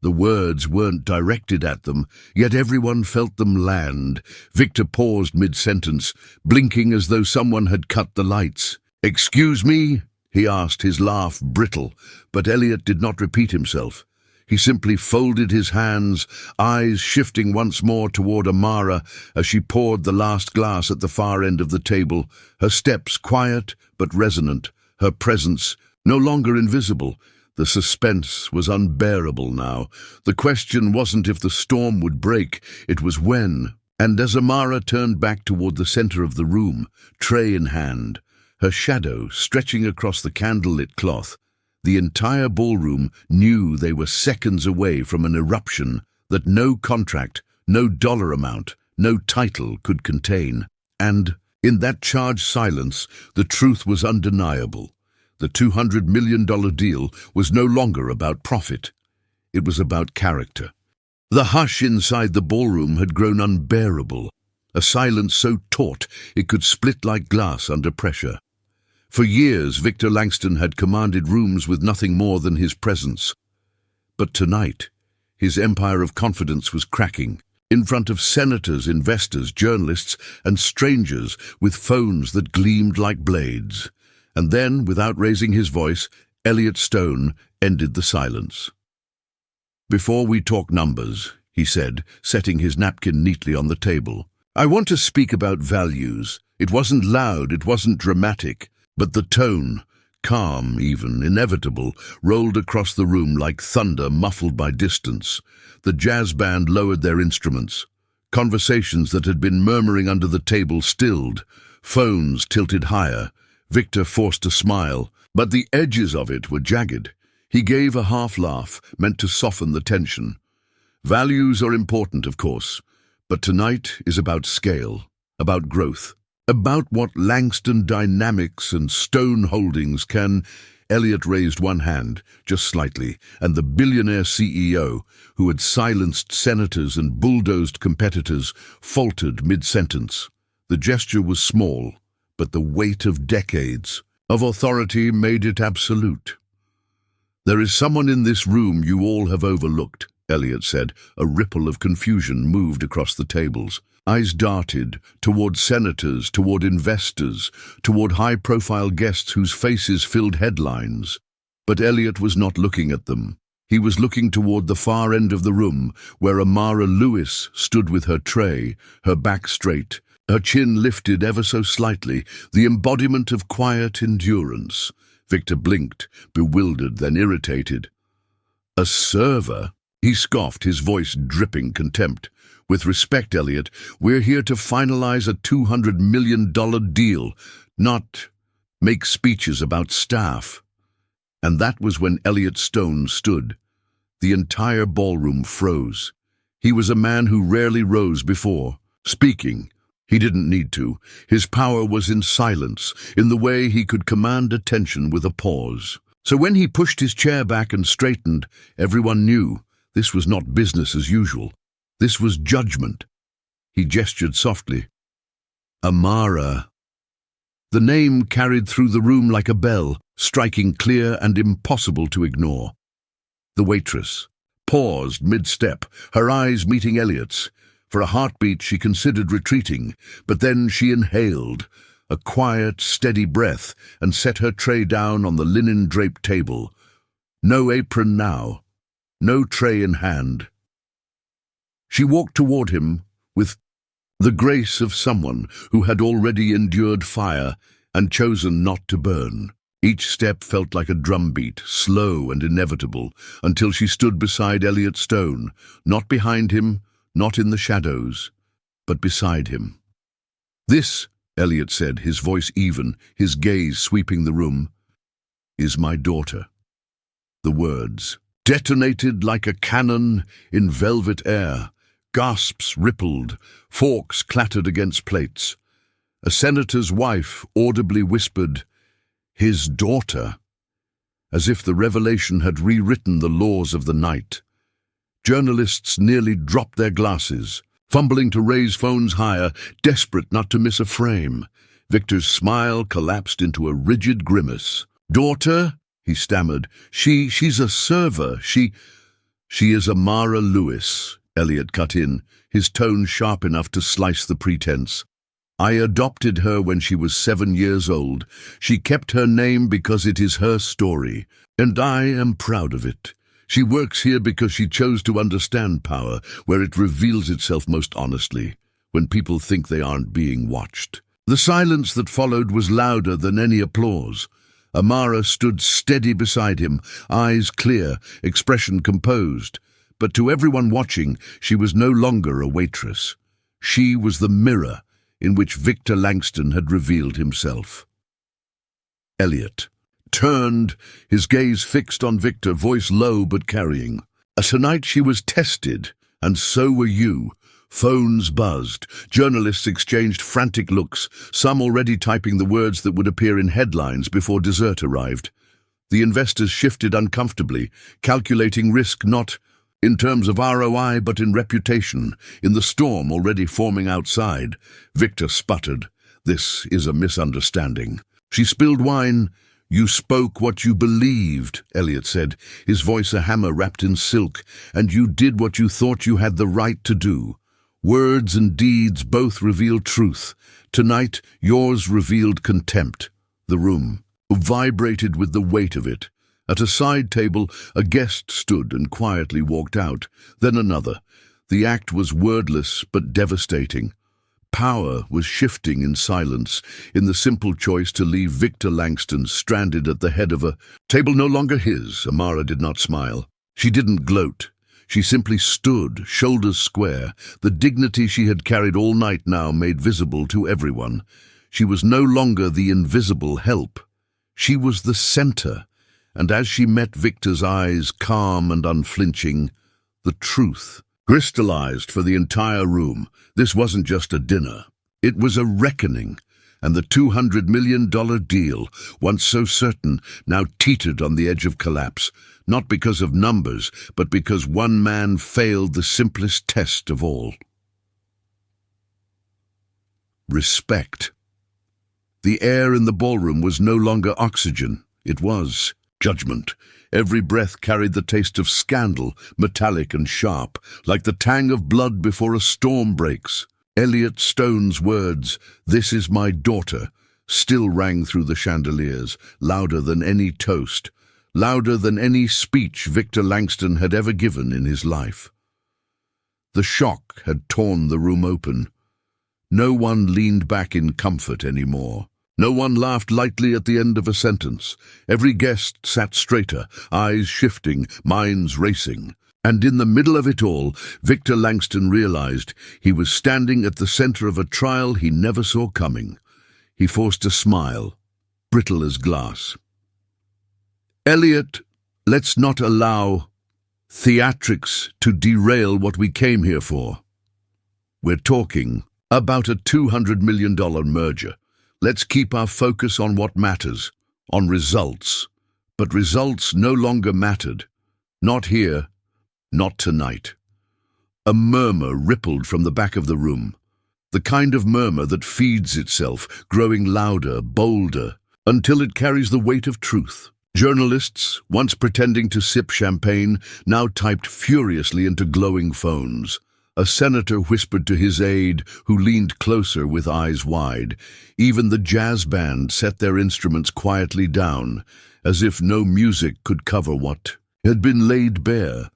A: The words weren't directed at them, yet everyone felt them land. Victor paused mid-sentence, blinking as though someone had cut the lights. "Excuse me?" he asked, his laugh brittle, but Elliot did not repeat himself. He simply folded his hands, eyes shifting once more toward Amara as she poured the last glass at the far end of the table, her steps quiet but resonant, her presence no longer invisible. The suspense was unbearable now. The question wasn't if the storm would break, it was when. And as Amara turned back toward the center of the room, tray in hand, her shadow stretching across the candlelit cloth, the entire ballroom knew they were seconds away from an eruption that no contract, no dollar amount, no title could contain. And, in that charged silence, the truth was undeniable. The $200 million deal was no longer about profit. It was about character. The hush inside the ballroom had grown unbearable, a silence so taut it could split like glass under pressure. For years, Victor Langston had commanded rooms with nothing more than his presence. But tonight, his empire of confidence was cracking, in front of senators, investors, journalists, and strangers with phones that gleamed like blades. And then, without raising his voice, Elliot Stone ended the silence. "Before we talk numbers," he said, setting his napkin neatly on the table, "I want to speak about values. It wasn't loud, it wasn't dramatic. But the tone, calm even, inevitable, rolled across the room like thunder muffled by distance. The jazz band lowered their instruments. Conversations that had been murmuring under the table stilled. Phones tilted higher. Victor forced a smile, but the edges of it were jagged. He gave a half-laugh, meant to soften the tension. Values are important, of course, but tonight is about scale, about growth. About what Langston Dynamics and Stone Holdings can. Elliot raised one hand, just slightly, and the billionaire CEO, who had silenced senators and bulldozed competitors, faltered mid-sentence. The gesture was small, but the weight of decades of authority made it absolute. "There is someone in this room you all have overlooked," Elliot said. A ripple of confusion moved across the tables. Eyes darted toward senators, toward investors, toward high-profile guests whose faces filled headlines. But Elliot was not looking at them. He was looking toward the far end of the room, where Amara Lewis stood with her tray, her back straight, Her chin lifted ever so slightly, the embodiment of quiet endurance. Victor blinked, bewildered, then irritated. "A server?" He scoffed, his voice dripping contempt. "With respect, Elliot, we're here to finalize a $200 million deal, not make speeches about staff." And that was when Elliot Stone stood. The entire ballroom froze. He was a man who rarely rose before, speaking. He didn't need to. His power was in silence, in the way he could command attention with a pause. So when he pushed his chair back and straightened, everyone knew this was not business as usual. This was judgment. He gestured softly. "Amara." The name carried through the room like a bell, striking clear and impossible to ignore. The waitress paused mid-step, her eyes meeting Elliot's. For a heartbeat she considered retreating, but then she inhaled, a quiet, steady breath, and set her tray down on the linen-draped table. No apron now, no tray in hand. She walked toward him with the grace of someone who had already endured fire and chosen not to burn. Each step felt like a drumbeat, slow and inevitable, until she stood beside Elliot Stone, not behind him, not in the shadows, but beside him. "This," Elliot said, his voice even, his gaze sweeping the room, "is my daughter." The words detonated like a cannon in velvet air. Gasps rippled, forks clattered against plates. A senator's wife audibly whispered, "His daughter," as if the revelation had rewritten the laws of the night. Journalists nearly dropped their glasses, fumbling to raise phones higher, desperate not to miss a frame. Victor's smile collapsed into a rigid grimace. "Daughter?" he stammered. She's a server. She is Amara Lewis," Elliot cut in, his tone sharp enough to slice the pretense. "I adopted her when she was 7 years old. She kept her name because it is her story, and I am proud of it. She works here because she chose to understand power, where it reveals itself most honestly, when people think they aren't being watched." The silence that followed was louder than any applause. Amara stood steady beside him, eyes clear, expression composed. But to everyone watching, she was no longer a waitress. She was the mirror in which Victor Langston had revealed himself. Elliot turned, his gaze fixed on Victor, voice low but carrying. "Tonight she was tested, and so were you." Phones buzzed. Journalists exchanged frantic looks, some already typing the words that would appear in headlines before dessert arrived. The investors shifted uncomfortably, calculating risk not in terms of ROI but in reputation, in the storm already forming outside. Victor sputtered. "This is a misunderstanding." She spilled wine. "You spoke what you believed," Elliot said, his voice a hammer wrapped in silk, "and you did what you thought you had the right to do. Words and deeds both reveal truth. Tonight, yours revealed contempt." The room vibrated with the weight of it. At a side table, a guest stood and quietly walked out, then another. The act was wordless but devastating. Power was shifting in silence, in the simple choice to leave Victor Langston stranded at the head of a table no longer his. Amara did not smile. She didn't gloat. She simply stood, shoulders square, the dignity she had carried all night now made visible to everyone. She was no longer the invisible help. She was the center, and as she met Victor's eyes, calm and unflinching, the truth crystallized for the entire room. This wasn't just a dinner. It was a reckoning, and the $200 million deal, once so certain, now teetered on the edge of collapse, not because of numbers, but because one man failed the simplest test of all. Respect. The air in the ballroom was no longer oxygen. It was judgment. Every breath carried the taste of scandal, metallic and sharp, like the tang of blood before a storm breaks. Elliot Stone's words, "This is my daughter," still rang through the chandeliers, louder than any toast, louder than any speech Victor Langston had ever given in his life. The shock had torn the room open. No one leaned back in comfort anymore. No one laughed lightly at the end of a sentence. Every guest sat straighter, eyes shifting, minds racing. And in the middle of it all, Victor Langston realized he was standing at the center of a trial he never saw coming. He forced a smile, brittle as glass. "Elliot, let's not allow theatrics to derail what we came here for. We're talking about a $200 million merger. Let's keep our focus on what matters, on results." But results no longer mattered. Not here, not tonight. A murmur rippled from the back of the room. The kind of murmur that feeds itself, growing louder, bolder, until it carries the weight of truth. Journalists, once pretending to sip champagne, now typed furiously into glowing phones. A senator whispered to his aide, who leaned closer with eyes wide. Even the jazz band set their instruments quietly down, as if no music could cover what had been laid bare.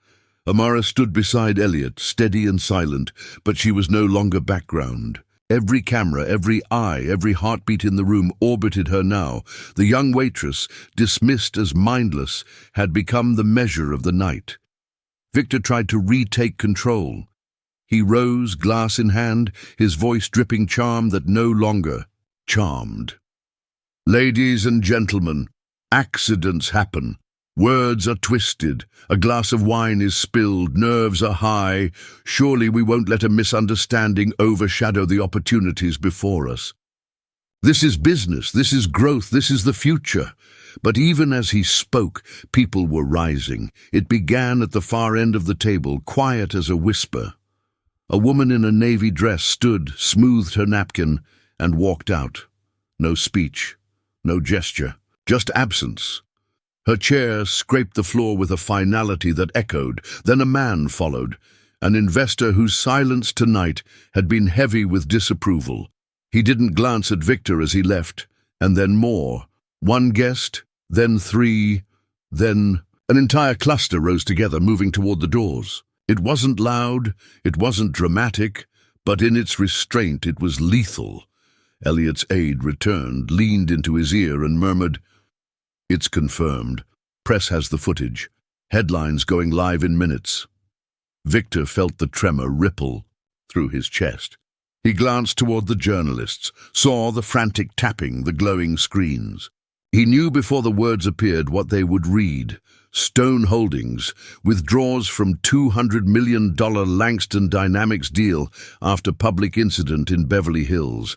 A: Amara stood beside Elliot, steady and silent, but she was no longer background. Every camera, every eye, every heartbeat in the room orbited her now. The young waitress, dismissed as mindless, had become the measure of the night. Victor tried to retake control. He rose, glass in hand, his voice dripping charm that no longer charmed. "Ladies and gentlemen, accidents happen. Words are twisted. A glass of wine is spilled. Nerves are high. Surely we won't let a misunderstanding overshadow the opportunities before us. This is business. This is growth. This is the future." But even as he spoke, people were rising. It began at the far end of the table, quiet as a whisper. A woman in a navy dress stood, smoothed her napkin, and walked out. No speech, no gesture, just absence. Her chair scraped the floor with a finality that echoed. Then a man followed, an investor whose silence tonight had been heavy with disapproval. He didn't glance at Victor as he left, and then more. One guest, then three, then an entire cluster rose together, moving toward the doors. It wasn't loud, it wasn't dramatic, but in its restraint it was lethal. Elliot's aide returned, leaned into his ear and murmured, "It's confirmed. Press has the footage. Headlines going live in minutes." Victor felt the tremor ripple through his chest. He glanced toward the journalists, saw the frantic tapping, the glowing screens. He knew before the words appeared what they would read. Stone Holdings withdraws from $200 million Langston Dynamics deal after public incident in Beverly Hills.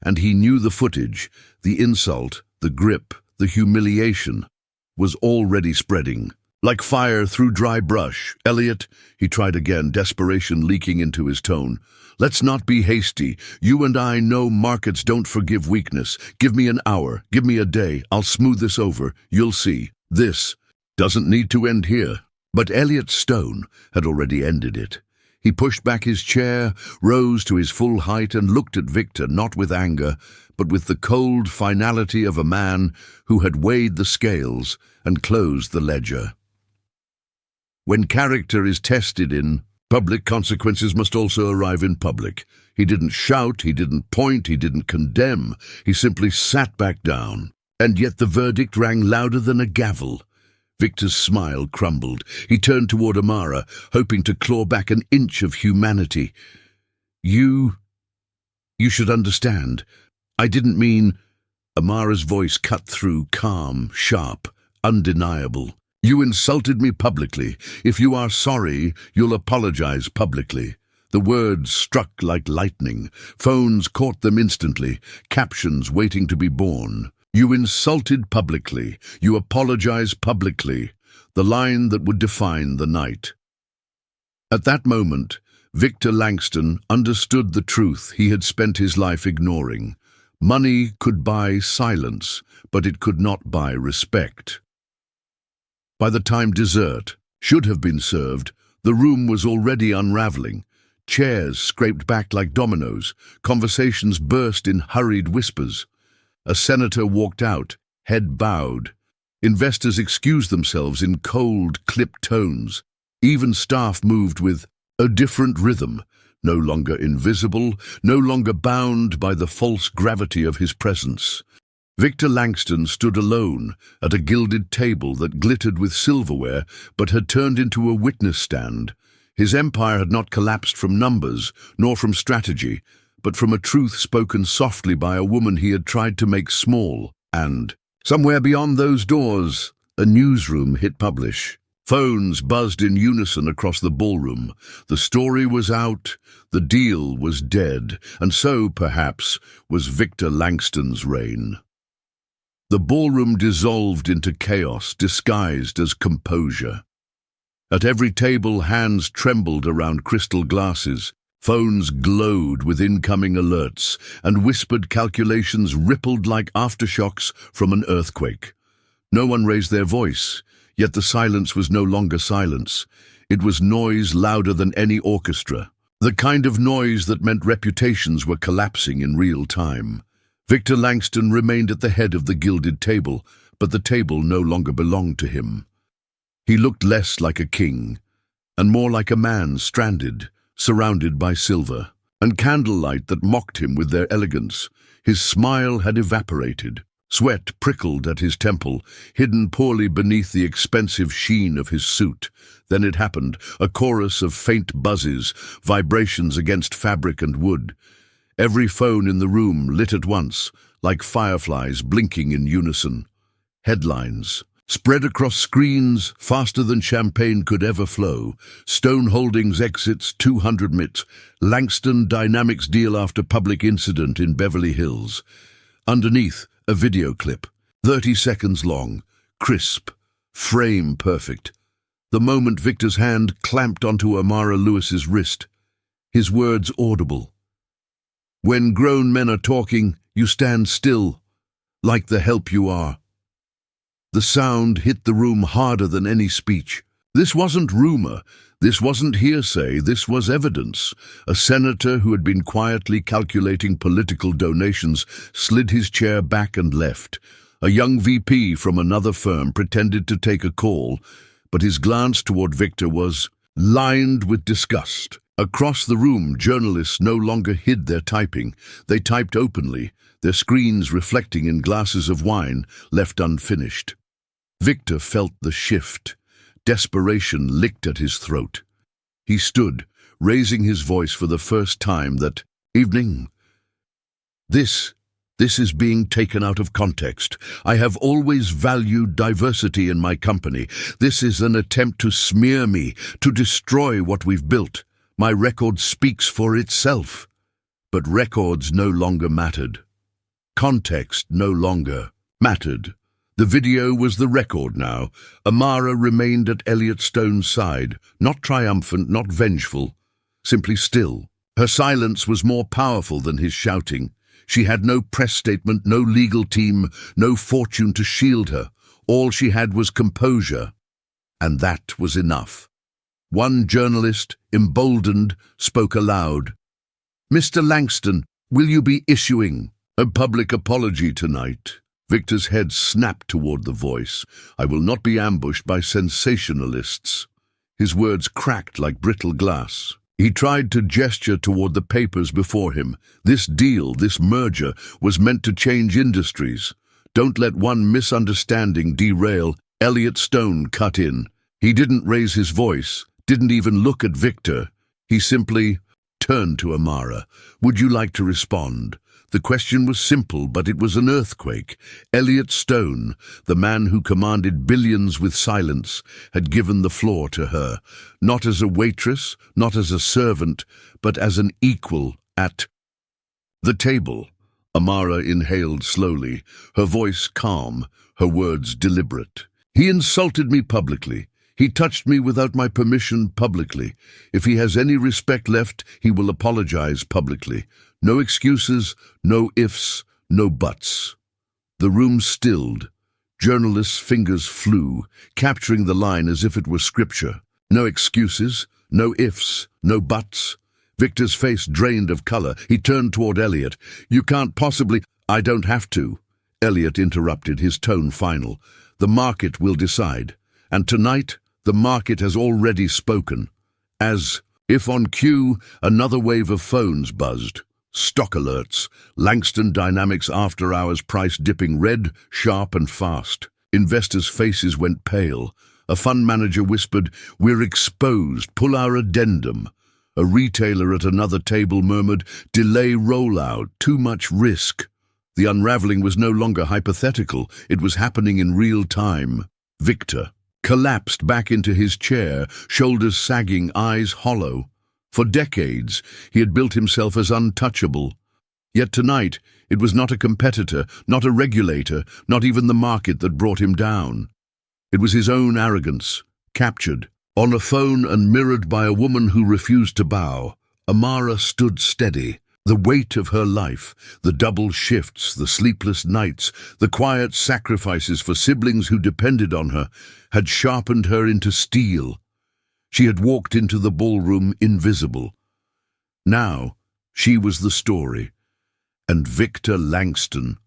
A: And he knew the footage, the insult, the grip, the humiliation, was already spreading. Like fire through dry brush. "Elliot," he tried again, desperation leaking into his tone. "Let's not be hasty. You and I know markets don't forgive weakness. Give me an hour, give me a day. I'll smooth this over. You'll see. This doesn't need to end here." But Elliot Stone had already ended it. He pushed back his chair, rose to his full height, and looked at Victor, not with anger, but with the cold finality of a man who had weighed the scales and closed the ledger. When character is tested in public, consequences must also arrive in public. He didn't shout, he didn't point, he didn't condemn. He simply sat back down. And yet the verdict rang louder than a gavel. Victor's smile crumbled. He turned toward Amara, hoping to claw back an inch of humanity. You should understand. I didn't mean—" Amara's voice cut through, calm, sharp, undeniable. "You insulted me publicly. If you are sorry, you'll apologize publicly." The words struck like lightning. Phones caught them instantly, captions waiting to be born. You insulted publicly. You apologize publicly. The line that would define the night. At that moment, Victor Langston understood the truth he had spent his life ignoring. Money could buy silence, but it could not buy respect. By the time dessert should have been served, the room was already unraveling. Chairs scraped back like dominoes. Conversations burst in hurried whispers. A senator walked out, head bowed. Investors excused themselves in cold, clipped tones. Even staff moved with a different rhythm. no longer invisible, no longer bound by the false gravity of his presence. Victor Langston stood alone at a gilded table that glittered with silverware but had turned into a witness stand. His empire had not collapsed from numbers, nor from strategy, but from a truth spoken softly by a woman he had tried to make small. And, somewhere beyond those doors, a newsroom hit publish. Phones buzzed in unison across the ballroom. The story was out, the deal was dead, and so, perhaps, was Victor Langston's reign. The ballroom dissolved into chaos disguised as composure. At every table, hands trembled around crystal glasses, phones glowed with incoming alerts, and whispered calculations rippled like aftershocks from an earthquake. No one raised their voice, yet the silence was no longer silence. It was noise louder than any orchestra, the kind of noise that meant reputations were collapsing in real time. Victor Langston remained at the head of the gilded table, but the table no longer belonged to him. He looked less like a king, and more like a man stranded, surrounded by silver, and candlelight that mocked him with their elegance. His smile had evaporated. Sweat prickled at his temple, hidden poorly beneath the expensive sheen of his suit. Then it happened, a chorus of faint buzzes, vibrations against fabric and wood. Every phone in the room lit at once, like fireflies blinking in unison. Headlines spread across screens faster than champagne could ever flow. Stone Holdings exits 200 MIT. Langston Dynamics deal after public incident in Beverly Hills. Underneath, a video clip, 30 seconds long, crisp, frame perfect. The moment Victor's hand clamped onto Amara Lewis's wrist, his words audible. "When grown men are talking, you stand still, like the help you are." The sound hit the room harder than any speech. This wasn't rumor, this wasn't hearsay, this was evidence. A senator who had been quietly calculating political donations slid his chair back and left. A young VP from another firm pretended to take a call, but his glance toward Victor was lined with disgust. Across the room, journalists no longer hid their typing. They typed openly, their screens reflecting in glasses of wine left unfinished. Victor felt the shift. Desperation licked at his throat. He stood, raising his voice for the first time. That evening. This is being taken out of context. I have always valued diversity in my company. This is an attempt to smear me, to destroy what we've built. My record speaks for itself. But records no longer mattered. Context no longer mattered. The video was the record now. Amara remained at Elliot Stone's side, not triumphant, not vengeful, simply still. Her silence was more powerful than his shouting. She had no press statement, no legal team, no fortune to shield her. All she had was composure, and that was enough. One journalist, emboldened, spoke aloud. "Mr. Langston, will you be issuing a public apology tonight?" Victor's head snapped toward the voice. "I will not be ambushed by sensationalists." His words cracked like brittle glass. He tried to gesture toward the papers before him. This deal, this merger, was meant to change industries. Don't let one misunderstanding derail. Elliot Stone cut in. He didn't raise his voice, didn't even look at Victor. He simply turned to Amara. "Would you like to respond?" The question was simple, but it was an earthquake. Elliot Stone, the man who commanded billions with silence, had given the floor to her, not as a waitress, not as a servant, but as an equal at the table. Amara inhaled slowly, her voice calm, her words deliberate. "He insulted me publicly. He touched me without my permission publicly. If he has any respect left, he will apologize publicly. No excuses, no ifs, no buts." The room stilled. Journalists' fingers flew, capturing the line as if it were scripture. No excuses, no ifs, no buts. Victor's face drained of color. He turned toward Elliot. "You can't possibly—" "I don't have to," Elliot interrupted, his tone final. "The market will decide. And tonight, the market has already spoken. As If on cue, another wave of phones buzzed. Stock alerts. Langston Dynamics after-hours price dipping red, sharp and fast. Investors' faces went pale. A fund manager whispered, "We're exposed, pull our addendum." A retailer at another table murmured, "Delay rollout, too much risk." The unraveling was no longer hypothetical, it was happening in real time. Victor collapsed back into his chair, shoulders sagging, eyes hollow. For decades, he had built himself as untouchable. Yet tonight, it was not a competitor, not a regulator, not even the market that brought him down. It was his own arrogance, captured. On a phone and mirrored by a woman who refused to bow, Amara stood steady. The weight of her life, the double shifts, the sleepless nights, the quiet sacrifices for siblings who depended on her, had sharpened her into steel. She had walked into the ballroom invisible. Now, she was the story. And Victor Langston,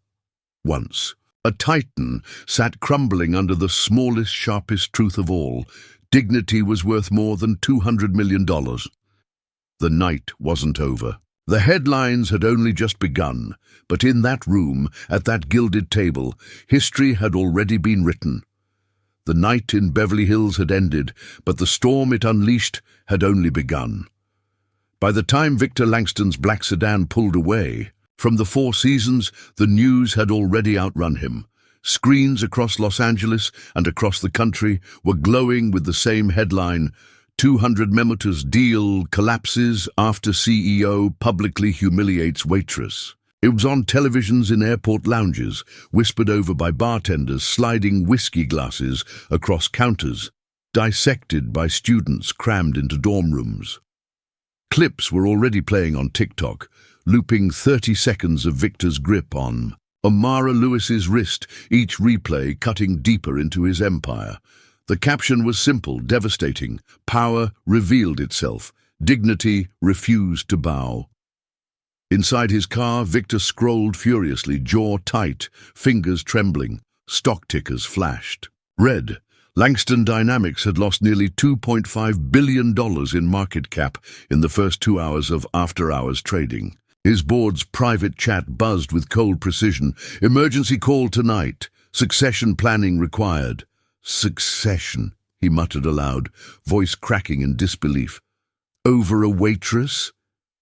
A: once a titan, sat crumbling under the smallest, sharpest truth of all. Dignity was worth more than $200 million. The night wasn't over. The headlines had only just begun, but in that room, at that gilded table, history had already been written. The night in Beverly Hills had ended, but the storm it unleashed had only begun. By the time Victor Langston's black sedan pulled away, from the Four Seasons, the news had already outrun him. Screens across Los Angeles and across the country were glowing with the same headline, 200 Memotas deal collapses after CEO publicly humiliates Waitress. It was on televisions in airport lounges, whispered over by bartenders sliding whiskey glasses across counters, dissected by students crammed into dorm rooms. Clips were already playing on TikTok, looping 30 seconds of Victor's grip on Amara Lewis's wrist, each replay cutting deeper into his empire. The caption was simple, devastating. Power revealed itself. Dignity refused to bow. Inside his car, Victor scrolled furiously, jaw tight, fingers trembling. Stock tickers flashed. Red. Langston Dynamics had lost nearly $2.5 billion in market cap in the first 2 hours of after-hours trading. His board's private chat buzzed with cold precision. Emergency call tonight. Succession planning required. Succession, he muttered aloud, voice cracking in disbelief. Over a waitress?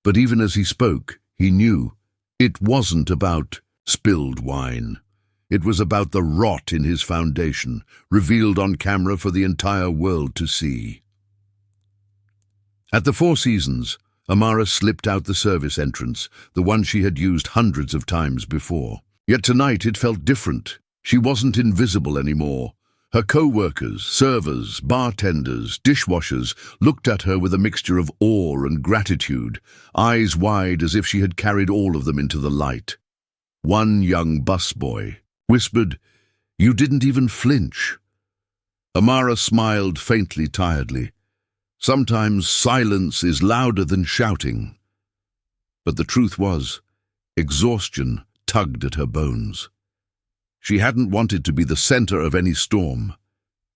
A: But even as he spoke, he knew it wasn't about spilled wine. It was about the rot in his foundation, revealed on camera for the entire world to see. At the Four Seasons, Amara slipped out the service entrance, the one she had used hundreds of times before. Yet tonight it felt different. She wasn't invisible anymore. Her co-workers, servers, bartenders, dishwashers looked at her with a mixture of awe and gratitude, eyes wide as if she had carried all of them into the light. One young busboy whispered, "You didn't even flinch." Amara smiled faintly, tiredly. Sometimes silence is louder than shouting. But the truth was, exhaustion tugged at her bones. She hadn't wanted to be the center of any storm.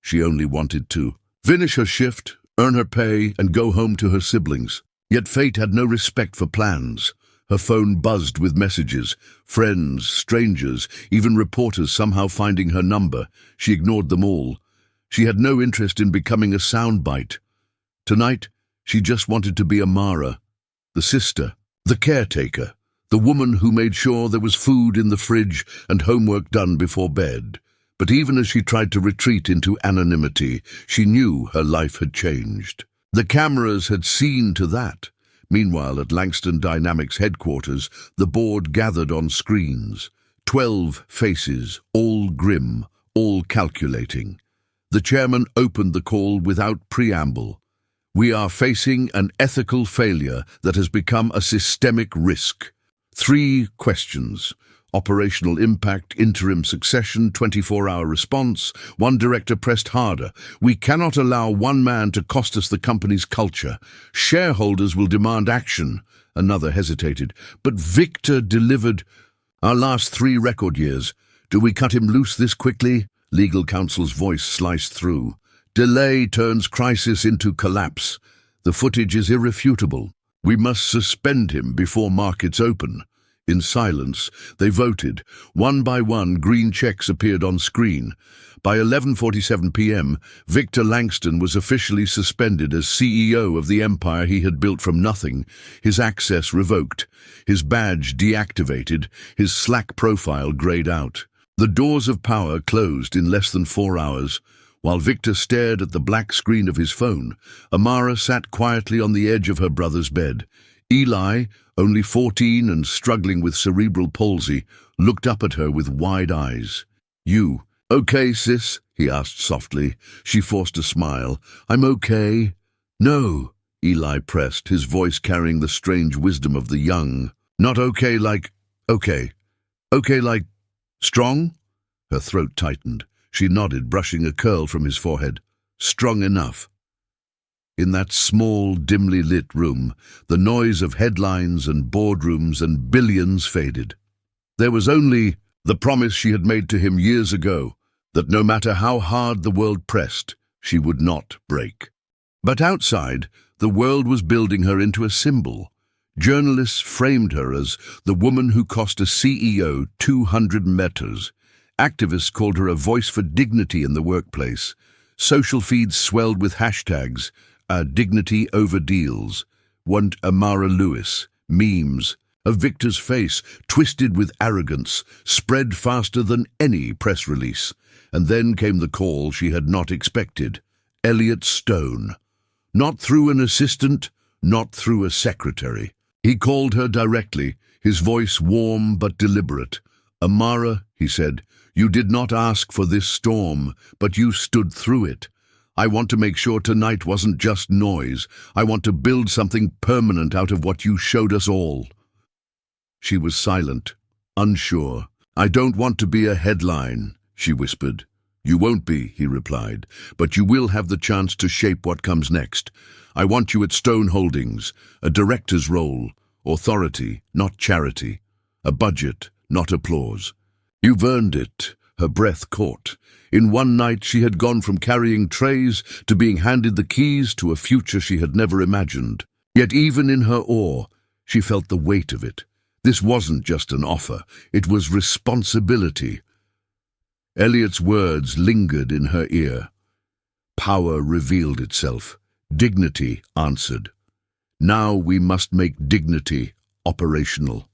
A: She only wanted to finish her shift, earn her pay, and go home to her siblings. Yet fate had no respect for plans. Her phone buzzed with messages, friends, strangers, even reporters somehow finding her number. She ignored them all. She had no interest in becoming a soundbite. Tonight, she just wanted to be Amara, the sister, the caretaker, the woman who made sure there was food in the fridge and homework done before bed. But even as she tried to retreat into anonymity, she knew her life had changed. The cameras had seen to that. Meanwhile, at Langston Dynamics headquarters, the board gathered on screens. 12 faces, all grim, all calculating. The chairman opened the call without preamble. "We are facing an ethical failure that has become a systemic risk. 3 questions. Operational impact, interim succession, 24-hour response." One director pressed harder. "We cannot allow one man to cost us the company's culture. Shareholders will demand action." Another hesitated. "But Victor delivered our last 3 record years. Do we cut him loose this quickly?" Legal counsel's voice sliced through. "Delay turns crisis into collapse." The footage is irrefutable. We must suspend him before markets open." In silence, they voted. One by one, green checks appeared on screen. By 11:47 p.m., Victor Langston was officially suspended as CEO of the empire he had built from nothing, his access revoked, his badge deactivated, his Slack profile grayed out. The doors of power closed in less than 4 hours. While Victor stared at the black screen of his phone, Amara sat quietly on the edge of her brother's bed. Eli, only 14 and struggling with cerebral palsy, looked up at her with wide eyes. "You, okay, sis?" he asked softly. She forced a smile. "I'm okay." "No," Eli pressed, his voice carrying the strange wisdom of the young. "Not okay like okay. Okay like strong?" Her throat tightened. She nodded, brushing a curl from his forehead. "Strong enough." In that small, dimly lit room, the noise of headlines and boardrooms and billions faded. There was only the promise she had made to him years ago, that no matter how hard the world pressed, she would not break. But outside, the world was building her into a symbol. Journalists framed her as the woman who cost a CEO 200 meters. Activists called her a voice for dignity in the workplace. Social feeds swelled with hashtags, dignity over deals, want Amara Lewis, memes, of Victor's face, twisted with arrogance, spread faster than any press release. And then came the call she had not expected. Elliot Stone. Not through an assistant, not through a secretary. He called her directly, his voice warm but deliberate. "Amara," he said, "you did not ask for this storm, but you stood through it. I want to make sure tonight wasn't just noise. I want to build something permanent out of what you showed us all." She was silent, unsure. "I don't want to be a headline," she whispered. "You won't be," he replied, "but you will have the chance to shape what comes next. I want you at Stone Holdings, a director's role, authority, not charity, a budget, not applause. You've earned it." Her breath caught. In one night she had gone from carrying trays to being handed the keys to a future she had never imagined. Yet even in her awe, she felt the weight of it. This wasn't just an offer, it was responsibility. Elliot's words lingered in her ear. Power revealed itself. Dignity answered. Now we must make dignity operational.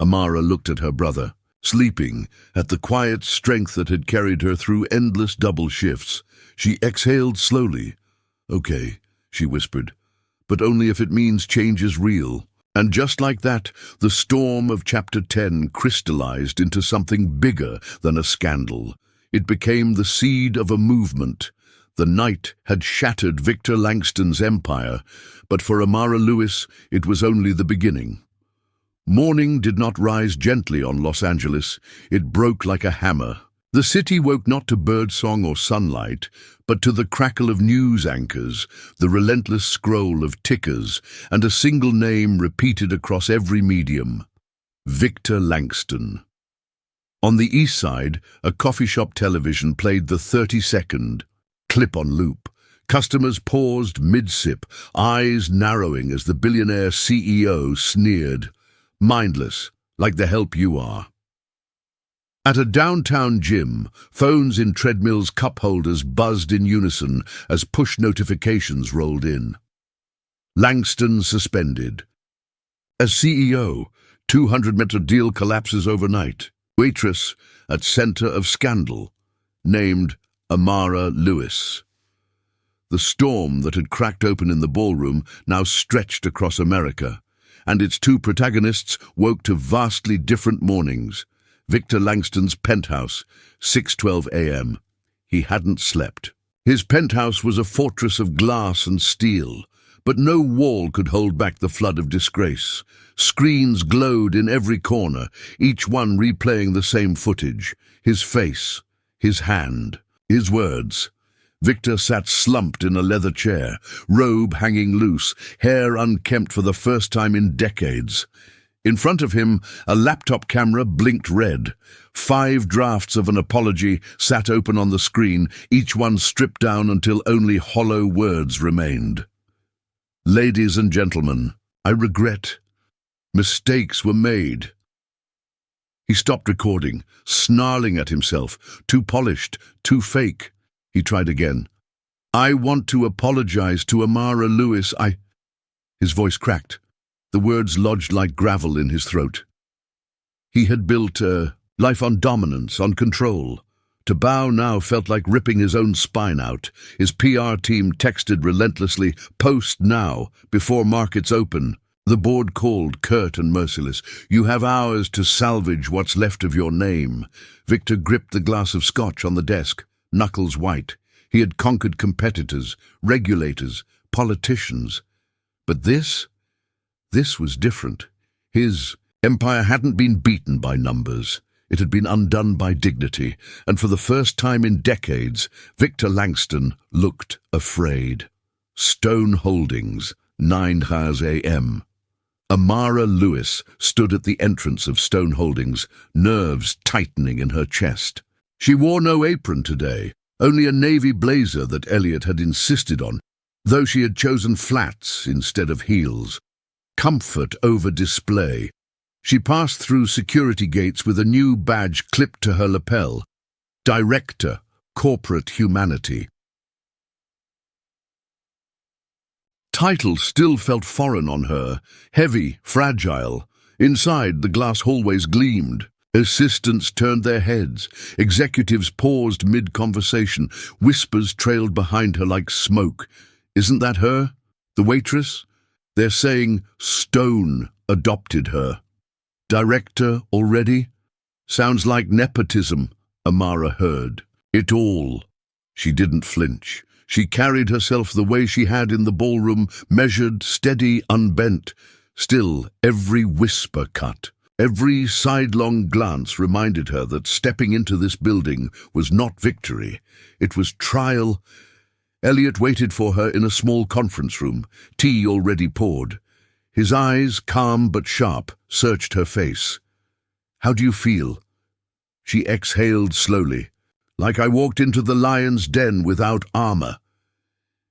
A: Amara looked at her brother, sleeping, at the quiet strength that had carried her through endless double shifts. She exhaled slowly. "Okay," she whispered, "but only if it means change is real." And just like that, the storm of Chapter 10 crystallized into something bigger than a scandal. It became the seed of a movement. The night had shattered Victor Langston's empire, but for Amara Lewis, it was only the beginning. Morning did not rise gently on Los Angeles. It broke like a hammer. The city woke not to birdsong or sunlight, but to the crackle of news anchors, the relentless scroll of tickers, and a single name repeated across every medium: Victor Langston. On the east side, a coffee shop television played the 30-second clip on loop. Customers paused mid-sip, eyes narrowing as the billionaire CEO sneered. "Mindless, like the help you are." At a downtown gym, phones in treadmills' cup holders buzzed in unison as push notifications rolled in. Langston suspended. As CEO, 200-meter deal collapses overnight. Waitress at center of scandal, named Amara Lewis. The storm that had cracked open in the ballroom now stretched across America, and its two protagonists woke to vastly different mornings. Victor Langston's penthouse, 6:12 a.m. He hadn't slept. His penthouse was a fortress of glass and steel, but no wall could hold back the flood of disgrace. Screens glowed in every corner, each one replaying the same footage. His face, his hand, his words. Victor sat slumped in a leather chair, robe hanging loose, hair unkempt for the first time in decades. In front of him, a laptop camera blinked red. 5 drafts of an apology sat open on the screen, each one stripped down until only hollow words remained. Ladies and gentlemen, I regret. Mistakes were made. He stopped recording, snarling at himself. Too polished, too fake. He tried again. I want to apologize to Amara Lewis. His voice cracked. The words lodged like gravel in his throat. He had built a life on dominance, on control. To bow now felt like ripping his own spine out. His PR team texted relentlessly, "Post now, before markets open." The board called, curt and merciless. "You have hours to salvage what's left of your name." Victor gripped the glass of scotch on the desk, knuckles white. He had conquered competitors, regulators, politicians. But this was different. His empire hadn't been beaten by numbers. It had been undone by dignity, and for the first time in decades, Victor Langston looked afraid. Stone Holdings, 9 a.m. Amara Lewis stood at the entrance of Stone Holdings, nerves tightening in her chest. She wore no apron today, only a navy blazer that Elliot had insisted on, though she had chosen flats instead of heels. Comfort over display. She passed through security gates with a new badge clipped to her lapel. Director, Corporate Humanity. Title still felt foreign on her, heavy, fragile. Inside, the glass hallways gleamed. Assistants turned their heads. Executives paused mid-conversation. Whispers trailed behind her like smoke. Isn't that her? The waitress? They're saying Stone adopted her. Director already? Sounds like nepotism, Amara heard. It all. She didn't flinch. She carried herself the way she had in the ballroom, measured, steady, unbent. Still, every whisper cut. Every sidelong glance reminded her that stepping into this building was not victory. It was trial. Elliot waited for her in a small conference room, tea already poured. His eyes, calm but sharp, searched her face. How do you feel? She exhaled slowly. Like I walked into the lion's den without armor.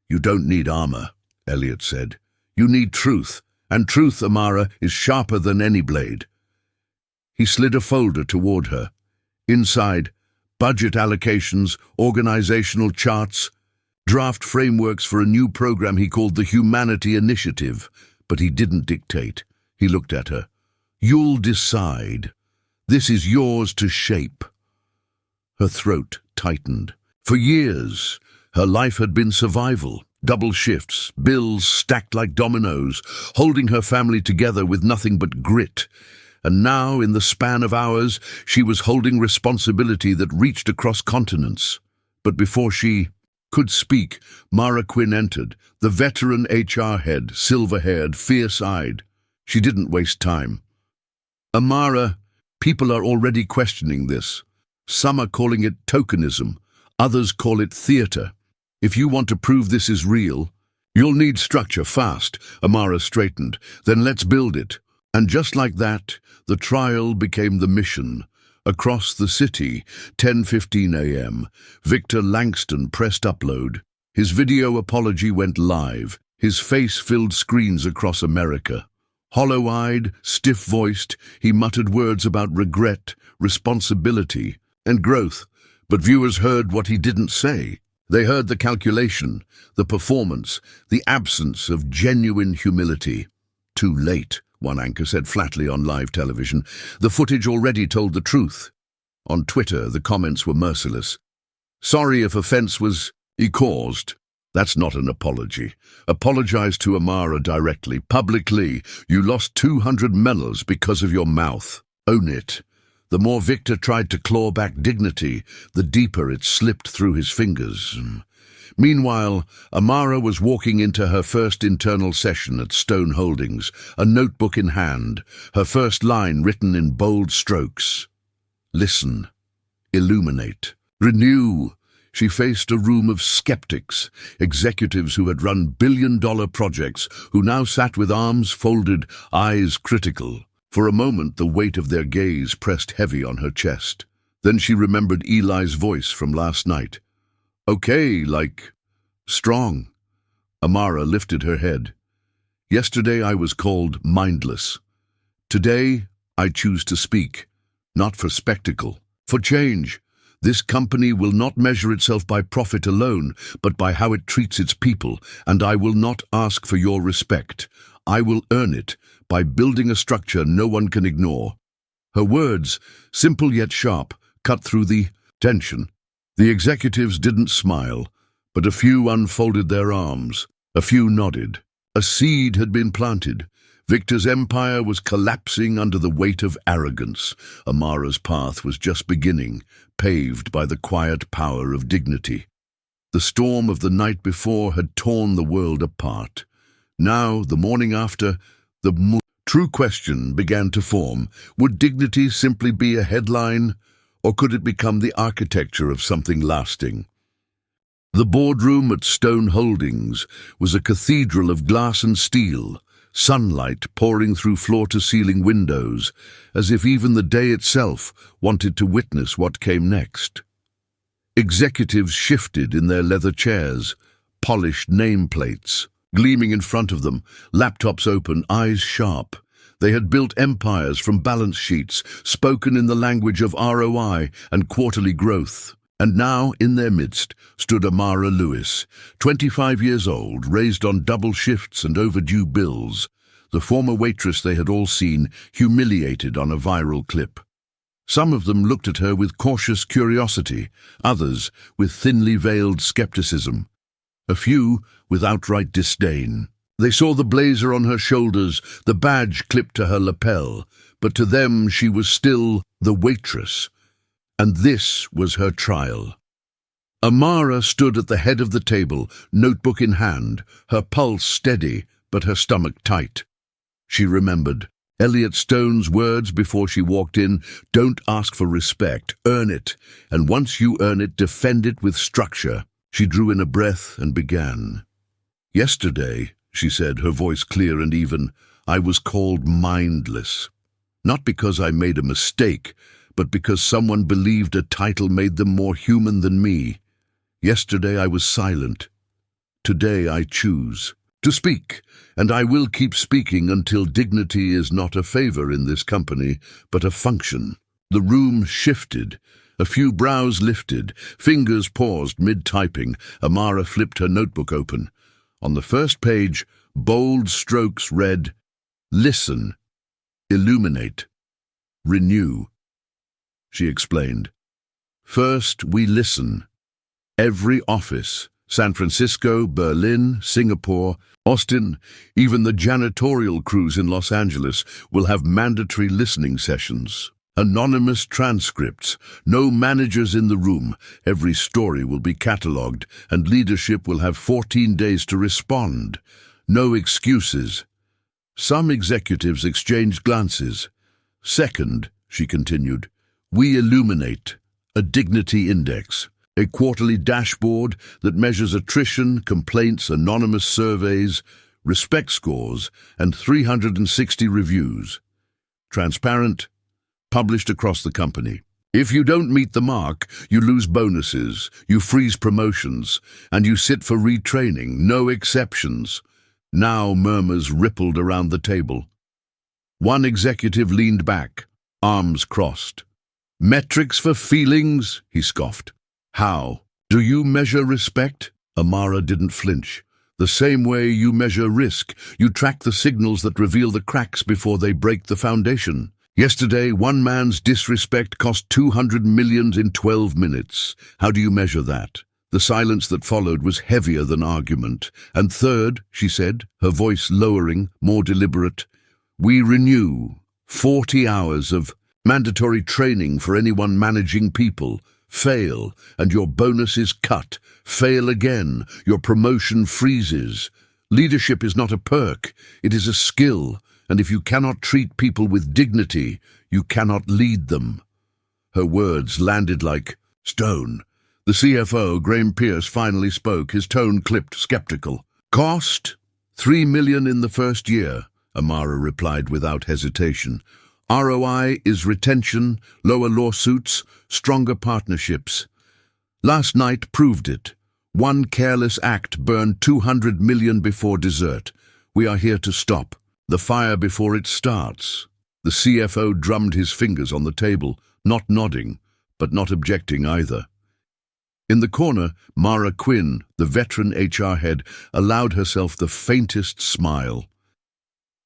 A: You don't need armor, Elliot said. You need truth, and truth, Amara, is sharper than any blade. He slid a folder toward her. Inside, budget allocations, organizational charts, draft frameworks for a new program he called the Humanity Initiative. But he didn't dictate. He looked at her. You'll decide. This is yours to shape. Her throat tightened. For years, her life had been survival. Double shifts, bills stacked like dominoes, holding her family together with nothing but grit. And now, in the span of hours, she was holding responsibility that reached across continents. But before she could speak, Mara Quinn entered, the veteran HR head, silver-haired, fierce-eyed. She didn't waste time. Amara, people are already questioning this. Some are calling it tokenism. Others call it theater. If you want to prove this is real, you'll need structure fast. Amara straightened. Then let's build it. And just like that, the trial became the mission. Across the city, 10:15 a.m., Victor Langston pressed upload. His video apology went live. His face filled screens across America. Hollow-eyed, stiff-voiced, he muttered words about regret, responsibility, and growth. But viewers heard what he didn't say. They heard the calculation, the performance, the absence of genuine humility. Too late, one anchor said flatly on live television. The footage already told the truth. On Twitter, the comments were merciless. Sorry if offense was caused. That's not an apology. Apologize to Amara directly, publicly. You lost 200 mellows because of your mouth. Own it. The more Victor tried to claw back dignity, the deeper it slipped through his fingers. Meanwhile, Amara was walking into her first internal session at Stone Holdings, a notebook in hand, her first line written in bold strokes. Listen. Illuminate. Renew. She faced a room of skeptics, executives who had run billion-dollar projects, who now sat with arms folded, eyes critical. For a moment, the weight of their gaze pressed heavy on her chest. Then she remembered Eli's voice from last night. Okay, like strong. Amara lifted her head. Yesterday I was called mindless. Today I choose to speak, not for spectacle, for change. This company will not measure itself by profit alone, but by how it treats its people, and I will not ask for your respect. I will earn it by building a structure no one can ignore. Her words, simple yet sharp, cut through the tension. The executives didn't smile, but a few unfolded their arms. A few nodded. A seed had been planted. Victor's empire was collapsing under the weight of arrogance. Amara's path was just beginning, paved by the quiet power of dignity. The storm of the night before had torn the world apart. Now, the morning after, the true question began to form. Would dignity simply be a headline, or could it become the architecture of something lasting? The boardroom at Stone Holdings was a cathedral of glass and steel, sunlight pouring through floor-to-ceiling windows, as if even the day itself wanted to witness what came next. Executives shifted in their leather chairs, polished nameplates gleaming in front of them, laptops open, eyes sharp. They had built empires from balance sheets, spoken in the language of ROI and quarterly growth. And now, in their midst, stood Amara Lewis, 25 years old, raised on double shifts and overdue bills, the former waitress they had all seen, humiliated on a viral clip. Some of them looked at her with cautious curiosity, others with thinly veiled skepticism, a few with outright disdain. They saw the blazer on her shoulders, the badge clipped to her lapel, but to them she was still the waitress. And this was her trial. Amara stood at the head of the table, notebook in hand, her pulse steady, but her stomach tight. She remembered Elliot Stone's words before she walked in: "Don't ask for respect, earn it, and once you earn it, defend it with structure." She drew in a breath and began. "Yesterday," she said, her voice clear and even, "I was called mindless. Not because I made a mistake, but because someone believed a title made them more human than me. Yesterday I was silent. Today I choose to speak, and I will keep speaking until dignity is not a favor in this company, but a function." The room shifted. A few brows lifted, fingers paused mid-typing. Amara flipped her notebook open. On the first page, bold strokes read, "Listen, illuminate, renew." She explained. "First, we listen. Every office, San Francisco, Berlin, Singapore, Austin, even the janitorial crews in Los Angeles will have mandatory listening sessions. Anonymous transcripts, no managers in the room. Every story will be catalogued, and leadership will have 14 days to respond. No excuses." Some executives exchanged glances. "Second," she continued, "we illuminate a dignity index, a quarterly dashboard that measures attrition, complaints, anonymous surveys, respect scores, and 360 reviews. Transparent, published across the company. If you don't meet the mark, you lose bonuses, you freeze promotions, and you sit for retraining, no exceptions." Now murmurs rippled around the table. One executive leaned back, arms crossed. "Metrics for feelings?" he scoffed. "How? Do you measure respect?" Amara didn't flinch. "The same way you measure risk. You track the signals that reveal the cracks before they break the foundation. Yesterday, one man's disrespect cost 200 million in 12 minutes. How do you measure that?" The silence that followed was heavier than argument. "And third," she said, her voice lowering, more deliberate, "we renew 40 hours of mandatory training for anyone managing people. Fail, and your bonus is cut. Fail again, your promotion freezes. Leadership is not a perk, it is a skill. And if you cannot treat people with dignity, you cannot lead them." Her words landed like stone. The CFO, Graham Pierce, finally spoke, his tone clipped, skeptical. "Cost? 3 million in the first year," Amara replied without hesitation. "ROI is retention, lower lawsuits, stronger partnerships. Last night proved it. One careless act burned 200 million before dessert. We are here to stop the fire before it starts. The CFO drummed his fingers on the table, not nodding, but not objecting either. In the corner, Mara Quinn, the veteran HR head, allowed herself the faintest smile.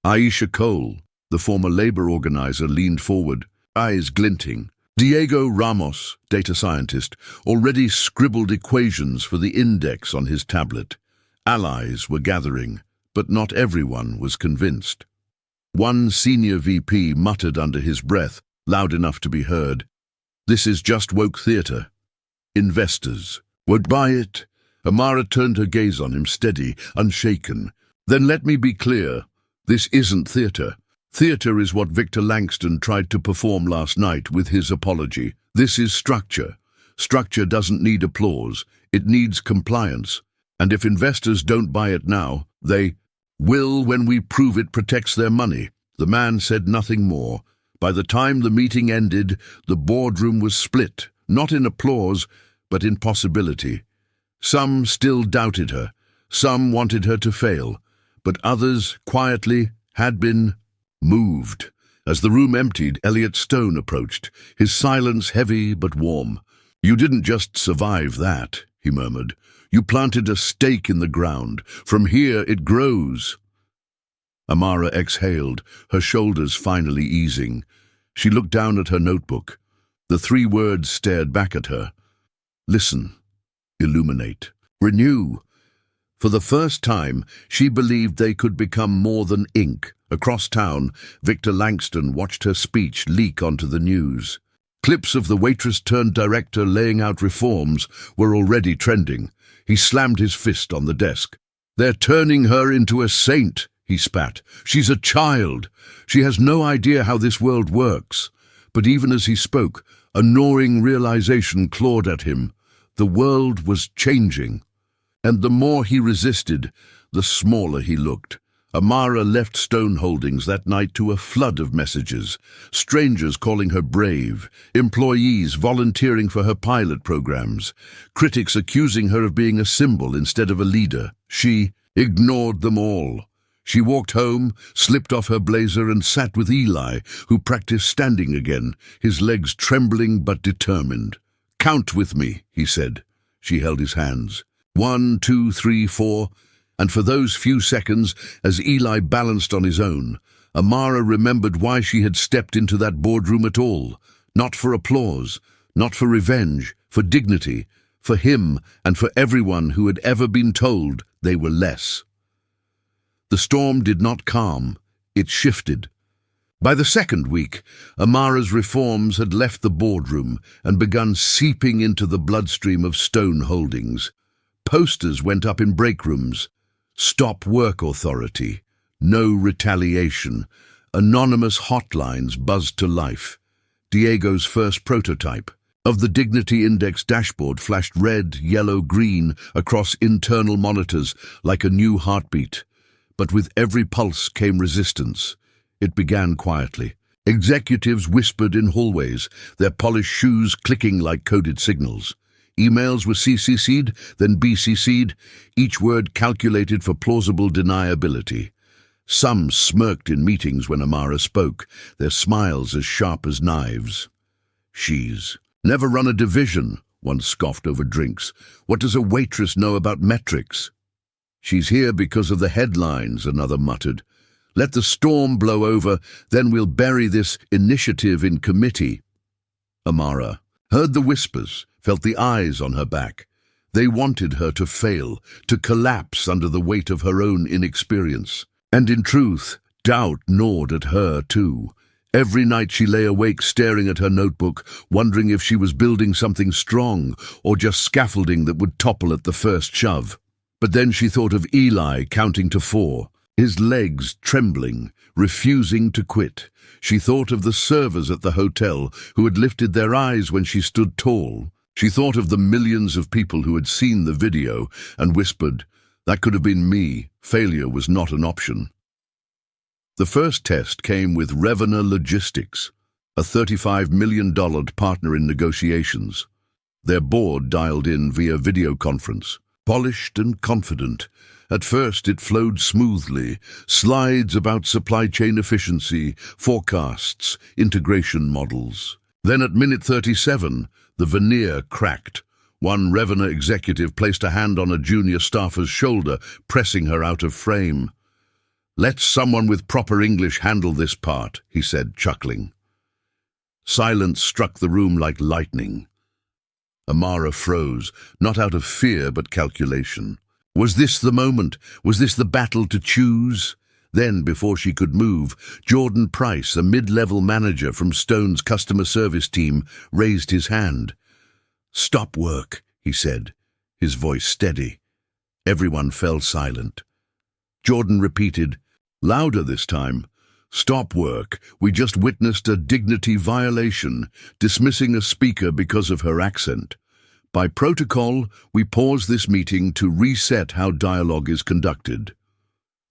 A: Aisha Cole, the former labor organizer, leaned forward, eyes glinting. Diego Ramos, data scientist, already scribbled equations for the index on his tablet. Allies were gathering, but not everyone was convinced. One senior VP muttered under his breath, loud enough to be heard, "This is just woke theater. Investors won't buy it." Amara turned her gaze on him, steady, unshaken. "Then let me be clear. This isn't theater. Theater is what Victor Langston tried to perform last night with his apology. This is structure. Structure doesn't need applause. It needs compliance. And if investors don't buy it now, they will when we prove it protects their money." The man said nothing more. By the time the meeting ended, the boardroom was split, not in applause, but in possibility. Some still doubted her. Some wanted her to fail. But others, quietly, had been moved. As the room emptied, Elliot Stone approached, his silence heavy but warm. "You didn't just survive that," he murmured. "You planted a stake in the ground. From here it grows." Amara exhaled, her shoulders finally easing. She looked down at her notebook. The 3 words stared back at her. Listen, illuminate, renew. For the first time, she believed they could become more than ink. Across town, Victor Langston watched her speech leak onto the news. Clips of the Waitress-turned-director laying out reforms were already trending. He slammed his fist on the desk. "They're turning her into a saint," he spat. "She's a child. She has no idea how this world works." But even as he spoke, a gnawing realization clawed at him. The world was changing. And the more he resisted, the smaller he looked. Amara left Stone Holdings that night to a flood of messages. Strangers calling her brave, employees volunteering for her pilot programs, critics accusing her of being a symbol instead of a leader. She ignored them all. She walked home, slipped off her blazer and sat with Eli, who practiced standing again, his legs trembling but determined. "Count with me," he said. She held his hands. 1, 2, 3, 4... And for those few seconds, as Eli balanced on his own, Amara remembered why she had stepped into that boardroom at all. Not for applause, not for revenge, for dignity, for him and for everyone who had ever been told they were less. The storm did not calm, it shifted. By the second week, Amara's reforms had left the boardroom and begun seeping into the bloodstream of Stone Holdings. Posters went up in break rooms. Stop work authority. No retaliation. Anonymous hotlines buzzed to life. Diego's first prototype of the Dignity Index dashboard flashed red, yellow, green across internal monitors like a new heartbeat. But with every pulse came resistance. It began quietly. Executives whispered in hallways, their polished shoes clicking like coded signals. Emails were CC'd, then BCC'd, each word calculated for plausible deniability. Some smirked in meetings when Amara spoke, their smiles as sharp as knives. "She's never run a division," one scoffed over drinks. "What does a waitress know about metrics?" "She's here because of the headlines," another muttered. "Let the storm blow over, then we'll bury this initiative in committee." Amara heard the whispers, felt the eyes on her back. They wanted her to fail, to collapse under the weight of her own inexperience. And in truth, doubt gnawed at her too. Every night she lay awake staring at her notebook, wondering if she was building something strong or just scaffolding that would topple at the first shove. But then she thought of Eli counting to 4, his legs trembling, refusing to quit. She thought of the servers at the hotel who had lifted their eyes when she stood tall. She thought of the millions of people who had seen the video and whispered, "That could have been me. Failure was not an option." The first test came with Revener Logistics, a $35 million partner in negotiations. Their board dialed in via video conference, polished and confident, At first it flowed smoothly, slides about supply chain efficiency, forecasts, integration models. Then at minute 37, the veneer cracked. One Revener executive placed a hand on a junior staffer's shoulder, pressing her out of frame. "Let someone with proper English handle this part," he said, chuckling. Silence struck the room like lightning. Amara froze, not out of fear but calculation. Was this the moment? Was this the battle to choose? Then, before she could move, Jordan Price, a mid-level manager from Stone's customer service team, raised his hand. "Stop work," he said, his voice steady. Everyone fell silent. Jordan repeated, louder this time, "Stop work. We just witnessed a dignity violation, dismissing a speaker because of her accent. By protocol, we pause this meeting to reset how dialogue is conducted."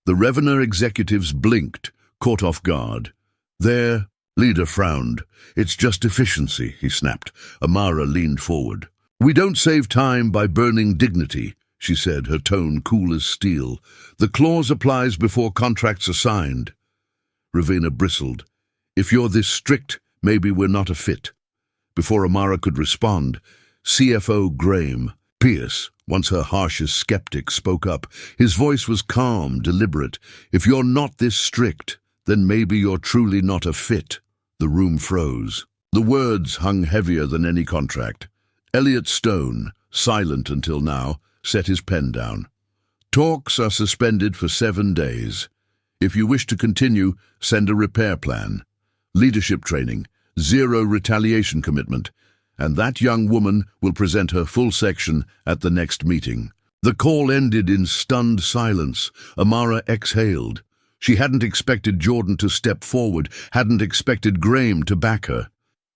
A: The Revener executives blinked, caught off guard. Their leader frowned. "It's just efficiency," he snapped. Amara leaned forward. "We don't save time by burning dignity," she said, her tone cool as steel. "The clause applies before contracts are signed." Ravenna bristled. "If you're this strict, maybe we're not a fit." Before Amara could respond, CFO Graham Pierce, once her harshest skeptic, spoke up. His voice was calm, deliberate. "If you're not this strict, then maybe you're truly not a fit." The room froze. The words hung heavier than any contract. Elliot Stone, silent until now, set his pen down. "Talks are suspended for 7 days. If you wish to continue, send a repair plan. Leadership training, 0 retaliation commitment, and that young woman will present her full section at the next meeting." The call ended in stunned silence. Amara exhaled. She hadn't expected Jordan to step forward, hadn't expected Graham to back her.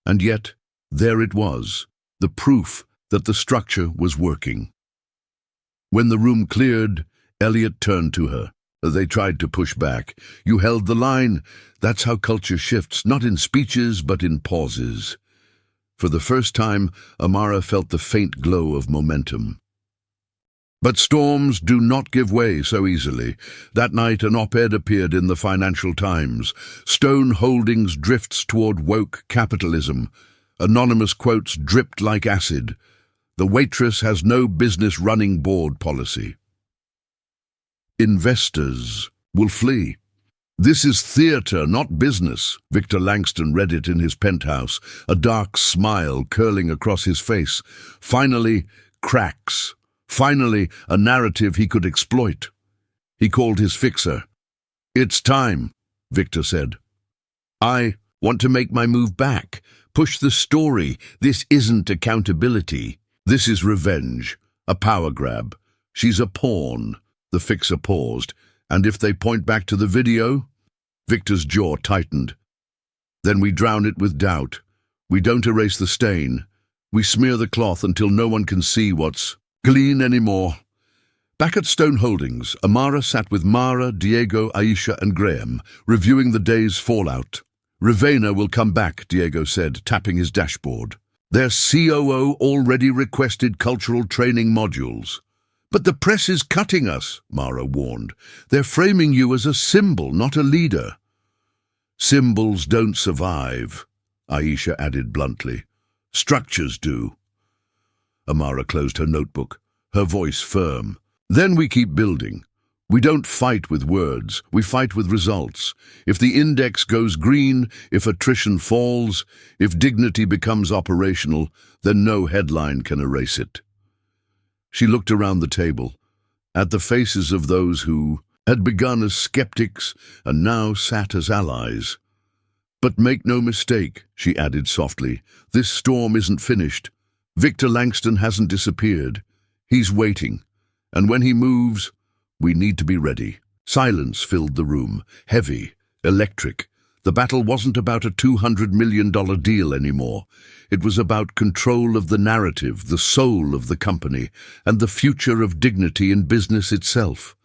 A: And yet, there it was, the proof that the structure was working. When the room cleared, Elliot turned to her. They tried to push back. "You held the line. That's how culture shifts, not in speeches, but in pauses." For the first time, Amara felt the faint glow of momentum. But storms do not give way so easily. That night, an op-ed appeared in the Financial Times. "Stone Holdings drifts toward woke capitalism." Anonymous quotes dripped like acid. "The Waitress has no business running board policy. Investors will flee. This is theater, not business." Victor Langston read it in his penthouse, a dark smile curling across his face. Finally, cracks. Finally, a narrative he could exploit. He called his fixer. "It's time," Victor said. "I want to make my move back. Push the story. This isn't accountability. This is revenge. A power grab. She's a pawn." The fixer paused. "And if they point back to the video?" Victor's jaw tightened. "Then we drown it with doubt. We don't erase the stain. We smear the cloth until no one can see what's clean anymore." Back at Stone Holdings, Amara sat with Mara, Diego, Aisha, and Graham, reviewing the day's fallout. "Ravenna will come back," Diego said, tapping his dashboard. "Their COO already requested cultural training modules." "But the press is cutting us," Mara warned. "They're framing you as a symbol, not a leader." "Symbols don't survive," Aisha added bluntly. "Structures do." Amara closed her notebook, her voice firm. "Then we keep building. We don't fight with words, we fight with results. If the index goes green, if attrition falls, if dignity becomes operational, then no headline can erase it." She looked around the table, at the faces of those who had begun as skeptics and now sat as allies. "But make no mistake," she added softly, "this storm isn't finished. Victor Langston hasn't disappeared. He's waiting, and when he moves, we need to be ready." Silence filled the room, heavy, electric. The battle wasn't about a $200 million deal anymore. It was about control of the narrative, the soul of the company, and the future of dignity in business itself.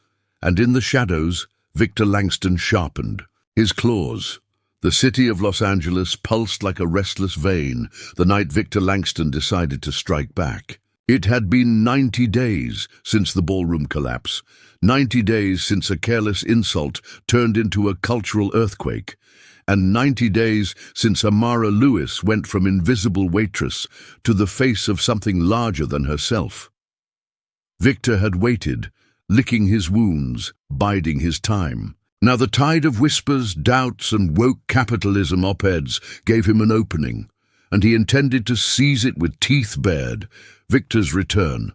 A: And in the shadows, Victor Langston sharpened his claws. The city of Los Angeles pulsed like a restless vein the night Victor Langston decided to strike back. It had been 90 days since the ballroom collapse, 90 days since a careless insult turned into a cultural earthquake, and 90 days since Amara Lewis went from invisible waitress to the face of something larger than herself. Victor had waited, licking his wounds, biding his time. Now the tide of whispers, doubts, and woke capitalism op-eds gave him an opening, and he intended to seize it with teeth bared. Victor's return.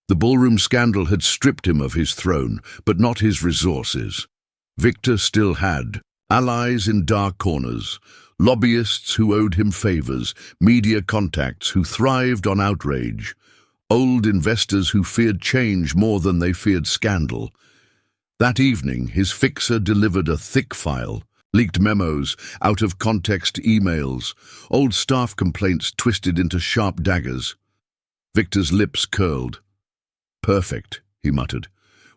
A: The ballroom scandal had stripped him of his throne, but not his resources. Victor still had allies in dark corners, lobbyists who owed him favors, media contacts who thrived on outrage, old investors who feared change more than they feared scandal. That evening, his fixer delivered a thick file, leaked memos, out-of-context emails, old staff complaints twisted into sharp daggers. Victor's lips curled. "Perfect," he muttered.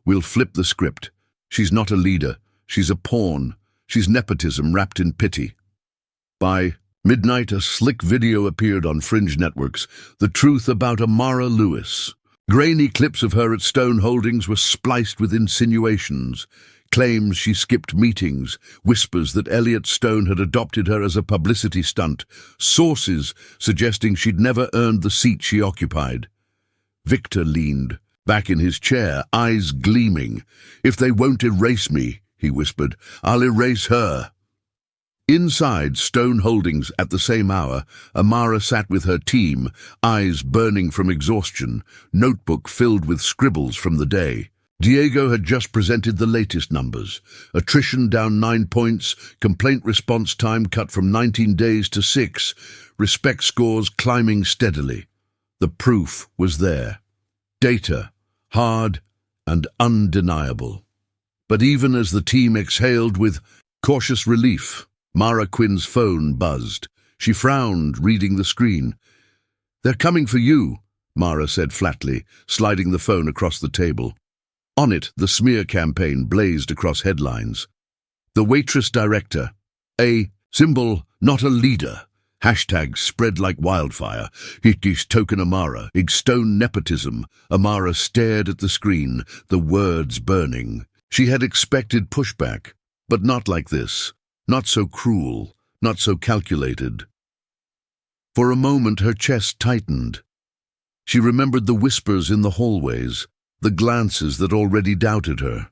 A: "We'll flip the script. She's not a leader. She's a pawn. She's nepotism wrapped in pity." By midnight, a slick video appeared on fringe networks, the truth about Amara Lewis. Grainy clips of her at Stone Holdings were spliced with insinuations, claims she skipped meetings, whispers that Elliot Stone had adopted her as a publicity stunt, sources suggesting she'd never earned the seat she occupied. Victor leaned back in his chair, eyes gleaming. "If they won't erase me," he whispered, "I'll erase her." Inside Stone Holdings at the same hour, Amara sat with her team, eyes burning from exhaustion, notebook filled with scribbles from the day. Diego had just presented the latest numbers. Attrition down 9 points, complaint response time cut from 19 days to 6, respect scores climbing steadily. The proof was there. Data, hard and undeniable. But even as the team exhaled with cautious relief, Mara Quinn's phone buzzed. She frowned, reading the screen. "They're coming for you," Mara said flatly, sliding the phone across the table. On it, the smear campaign blazed across headlines. "The Waitress director. A symbol, not a leader. Hashtags spread like wildfire. It is token Amara. Stone nepotism." Amara stared at the screen, the words burning. She had expected pushback, but not like this. Not so cruel, not so calculated. For a moment her chest tightened. She remembered the whispers in the hallways, the glances that already doubted her.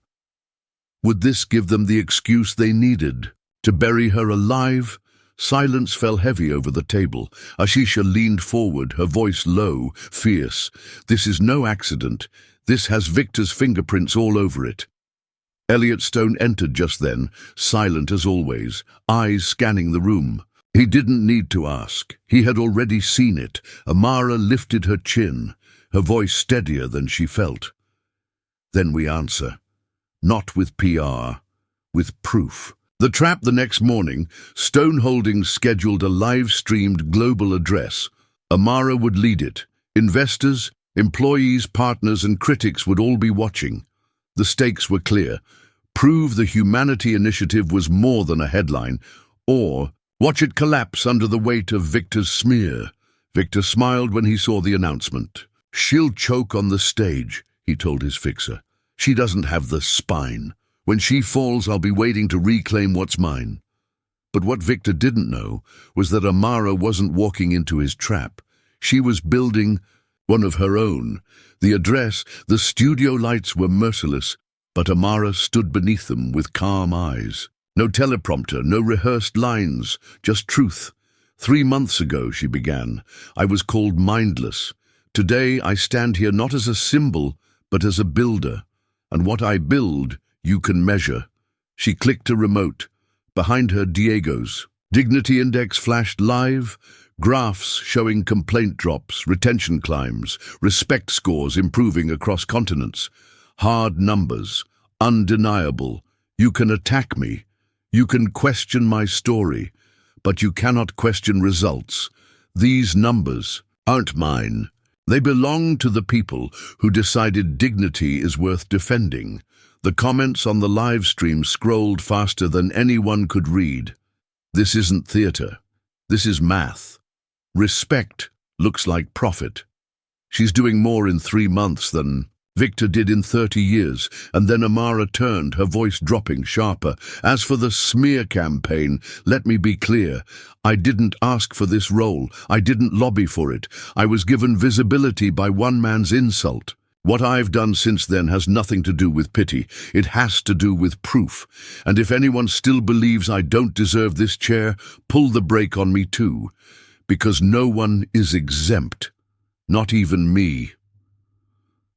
A: Would this give them the excuse they needed? To bury her alive? Silence fell heavy over the table. Ashisha leaned forward, her voice low, fierce. "This is no accident. This has Victor's fingerprints all over it." Elliot Stone entered just then, silent as always, eyes scanning the room. He didn't need to ask. He had already seen it. Amara lifted her chin, her voice steadier than she felt. "Then we answer. Not with PR, with proof." The trap the next morning, Stone Holdings scheduled a live-streamed global address. Amara would lead it. Investors, employees, partners, and critics would all be watching. The stakes were clear. Prove the humanity initiative was more than a headline, or watch it collapse under the weight of Victor's smear. Victor smiled when he saw the announcement. "She'll choke on the stage," he told his fixer. "She doesn't have the spine. When she falls, I'll be waiting to reclaim what's mine." But what Victor didn't know was that Amara wasn't walking into his trap. She was building one of her own. The address, the studio lights were merciless, but Amara stood beneath them with calm eyes. No teleprompter, no rehearsed lines, just truth. 3 months ago, she began, I was called Mindless. Today, I stand here not as a symbol, but as a builder. And what I build, you can measure. She clicked a remote. Behind her, Diego's Dignity Index flashed live, graphs showing complaint drops, retention climbs, respect scores improving across continents. Hard numbers, undeniable. You can attack me. You can question my story, but you cannot question results. These numbers aren't mine. They belong to the people who decided dignity is worth defending. The comments on the live stream scrolled faster than anyone could read. This isn't theater. This is math. Respect looks like profit. She's doing more in 3 months than Victor did in 30 years, and then Amara turned, her voice dropping sharper. As for the smear campaign, let me be clear. I didn't ask for this role. I didn't lobby for it. I was given visibility by one man's insult. What I've done since then has nothing to do with pity. It has to do with proof. And if anyone still believes I don't deserve this chair, pull the brake on me too. Because no one is exempt. Not even me.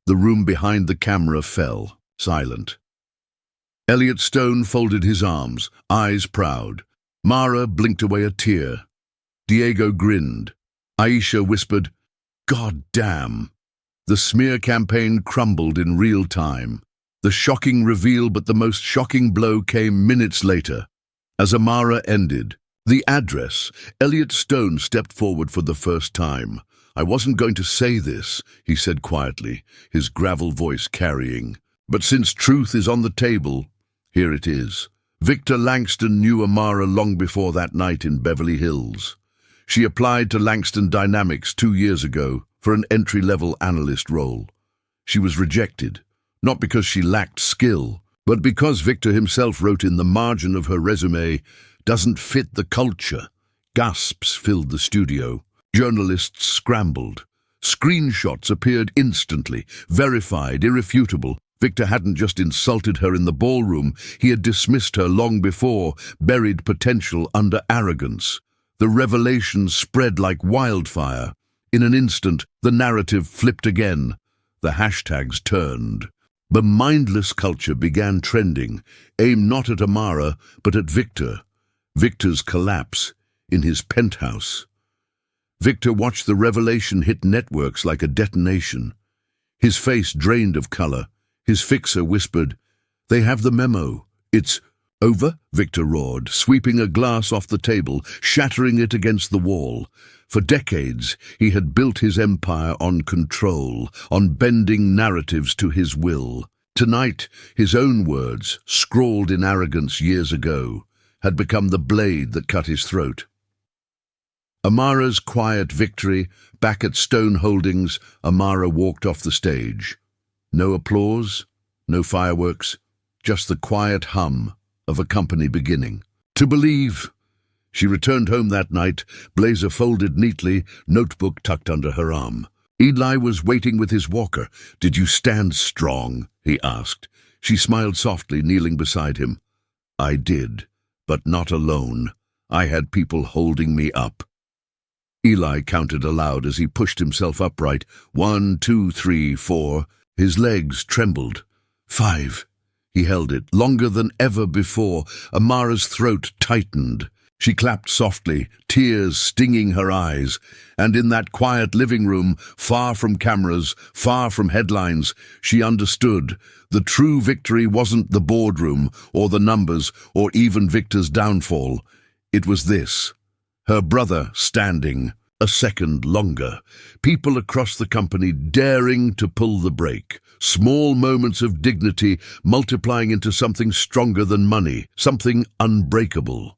A: The room behind the camera fell, silent. Elliot Stone folded his arms, eyes proud. Mara blinked away a tear. Diego grinned. Aisha whispered, "God damn." The smear campaign crumbled in real time. The shocking reveal, but the most shocking blow came minutes later. As Amara ended, the address, Elliot Stone stepped forward for the first time. "I wasn't going to say this," he said quietly, his gravel voice carrying. "But since truth is on the table, here it is." Victor Langston knew Amara long before that night in Beverly Hills. She applied to Langston Dynamics 2 years ago for an entry-level analyst role. She was rejected, not because she lacked skill, but because Victor himself wrote in the margin of her resume, "Doesn't fit the culture." Gasps filled the studio. Journalists scrambled. Screenshots appeared instantly, verified, irrefutable. Victor hadn't just insulted her in the ballroom, he had dismissed her long before, buried potential under arrogance. The revelations spread like wildfire. In an instant, the narrative flipped again. The hashtags turned. The mindless culture began trending, aimed not at Amara, but at Victor. Victor's collapse in his penthouse. Victor watched the revelation hit networks like a detonation. His face drained of color. His fixer whispered, "They have the memo. It's over," Victor roared, sweeping a glass off the table, shattering it against the wall. For decades, he had built his empire on control, on bending narratives to his will. Tonight, his own words, scrawled in arrogance years ago, had become the blade that cut his throat. Amara's quiet victory. Back at Stone Holdings, Amara walked off the stage. No applause, no fireworks, just the quiet hum of a company beginning. To believe. She returned home that night, blazer folded neatly, notebook tucked under her arm. Eli was waiting with his walker. "Did you stand strong?" he asked. She smiled softly, kneeling beside him. "I did, but not alone. I had people holding me up." Eli counted aloud as he pushed himself upright. 1, 2, 3, 4. His legs trembled. 5. He held it, longer than ever before. Amara's throat tightened. She clapped softly, tears stinging her eyes. And in that quiet living room, far from cameras, far from headlines, she understood. The true victory wasn't the boardroom, or the numbers, or even Victor's downfall. It was this. Her brother standing a second longer. People across the company daring to pull the brake. Small moments of dignity multiplying into something stronger than money, something unbreakable.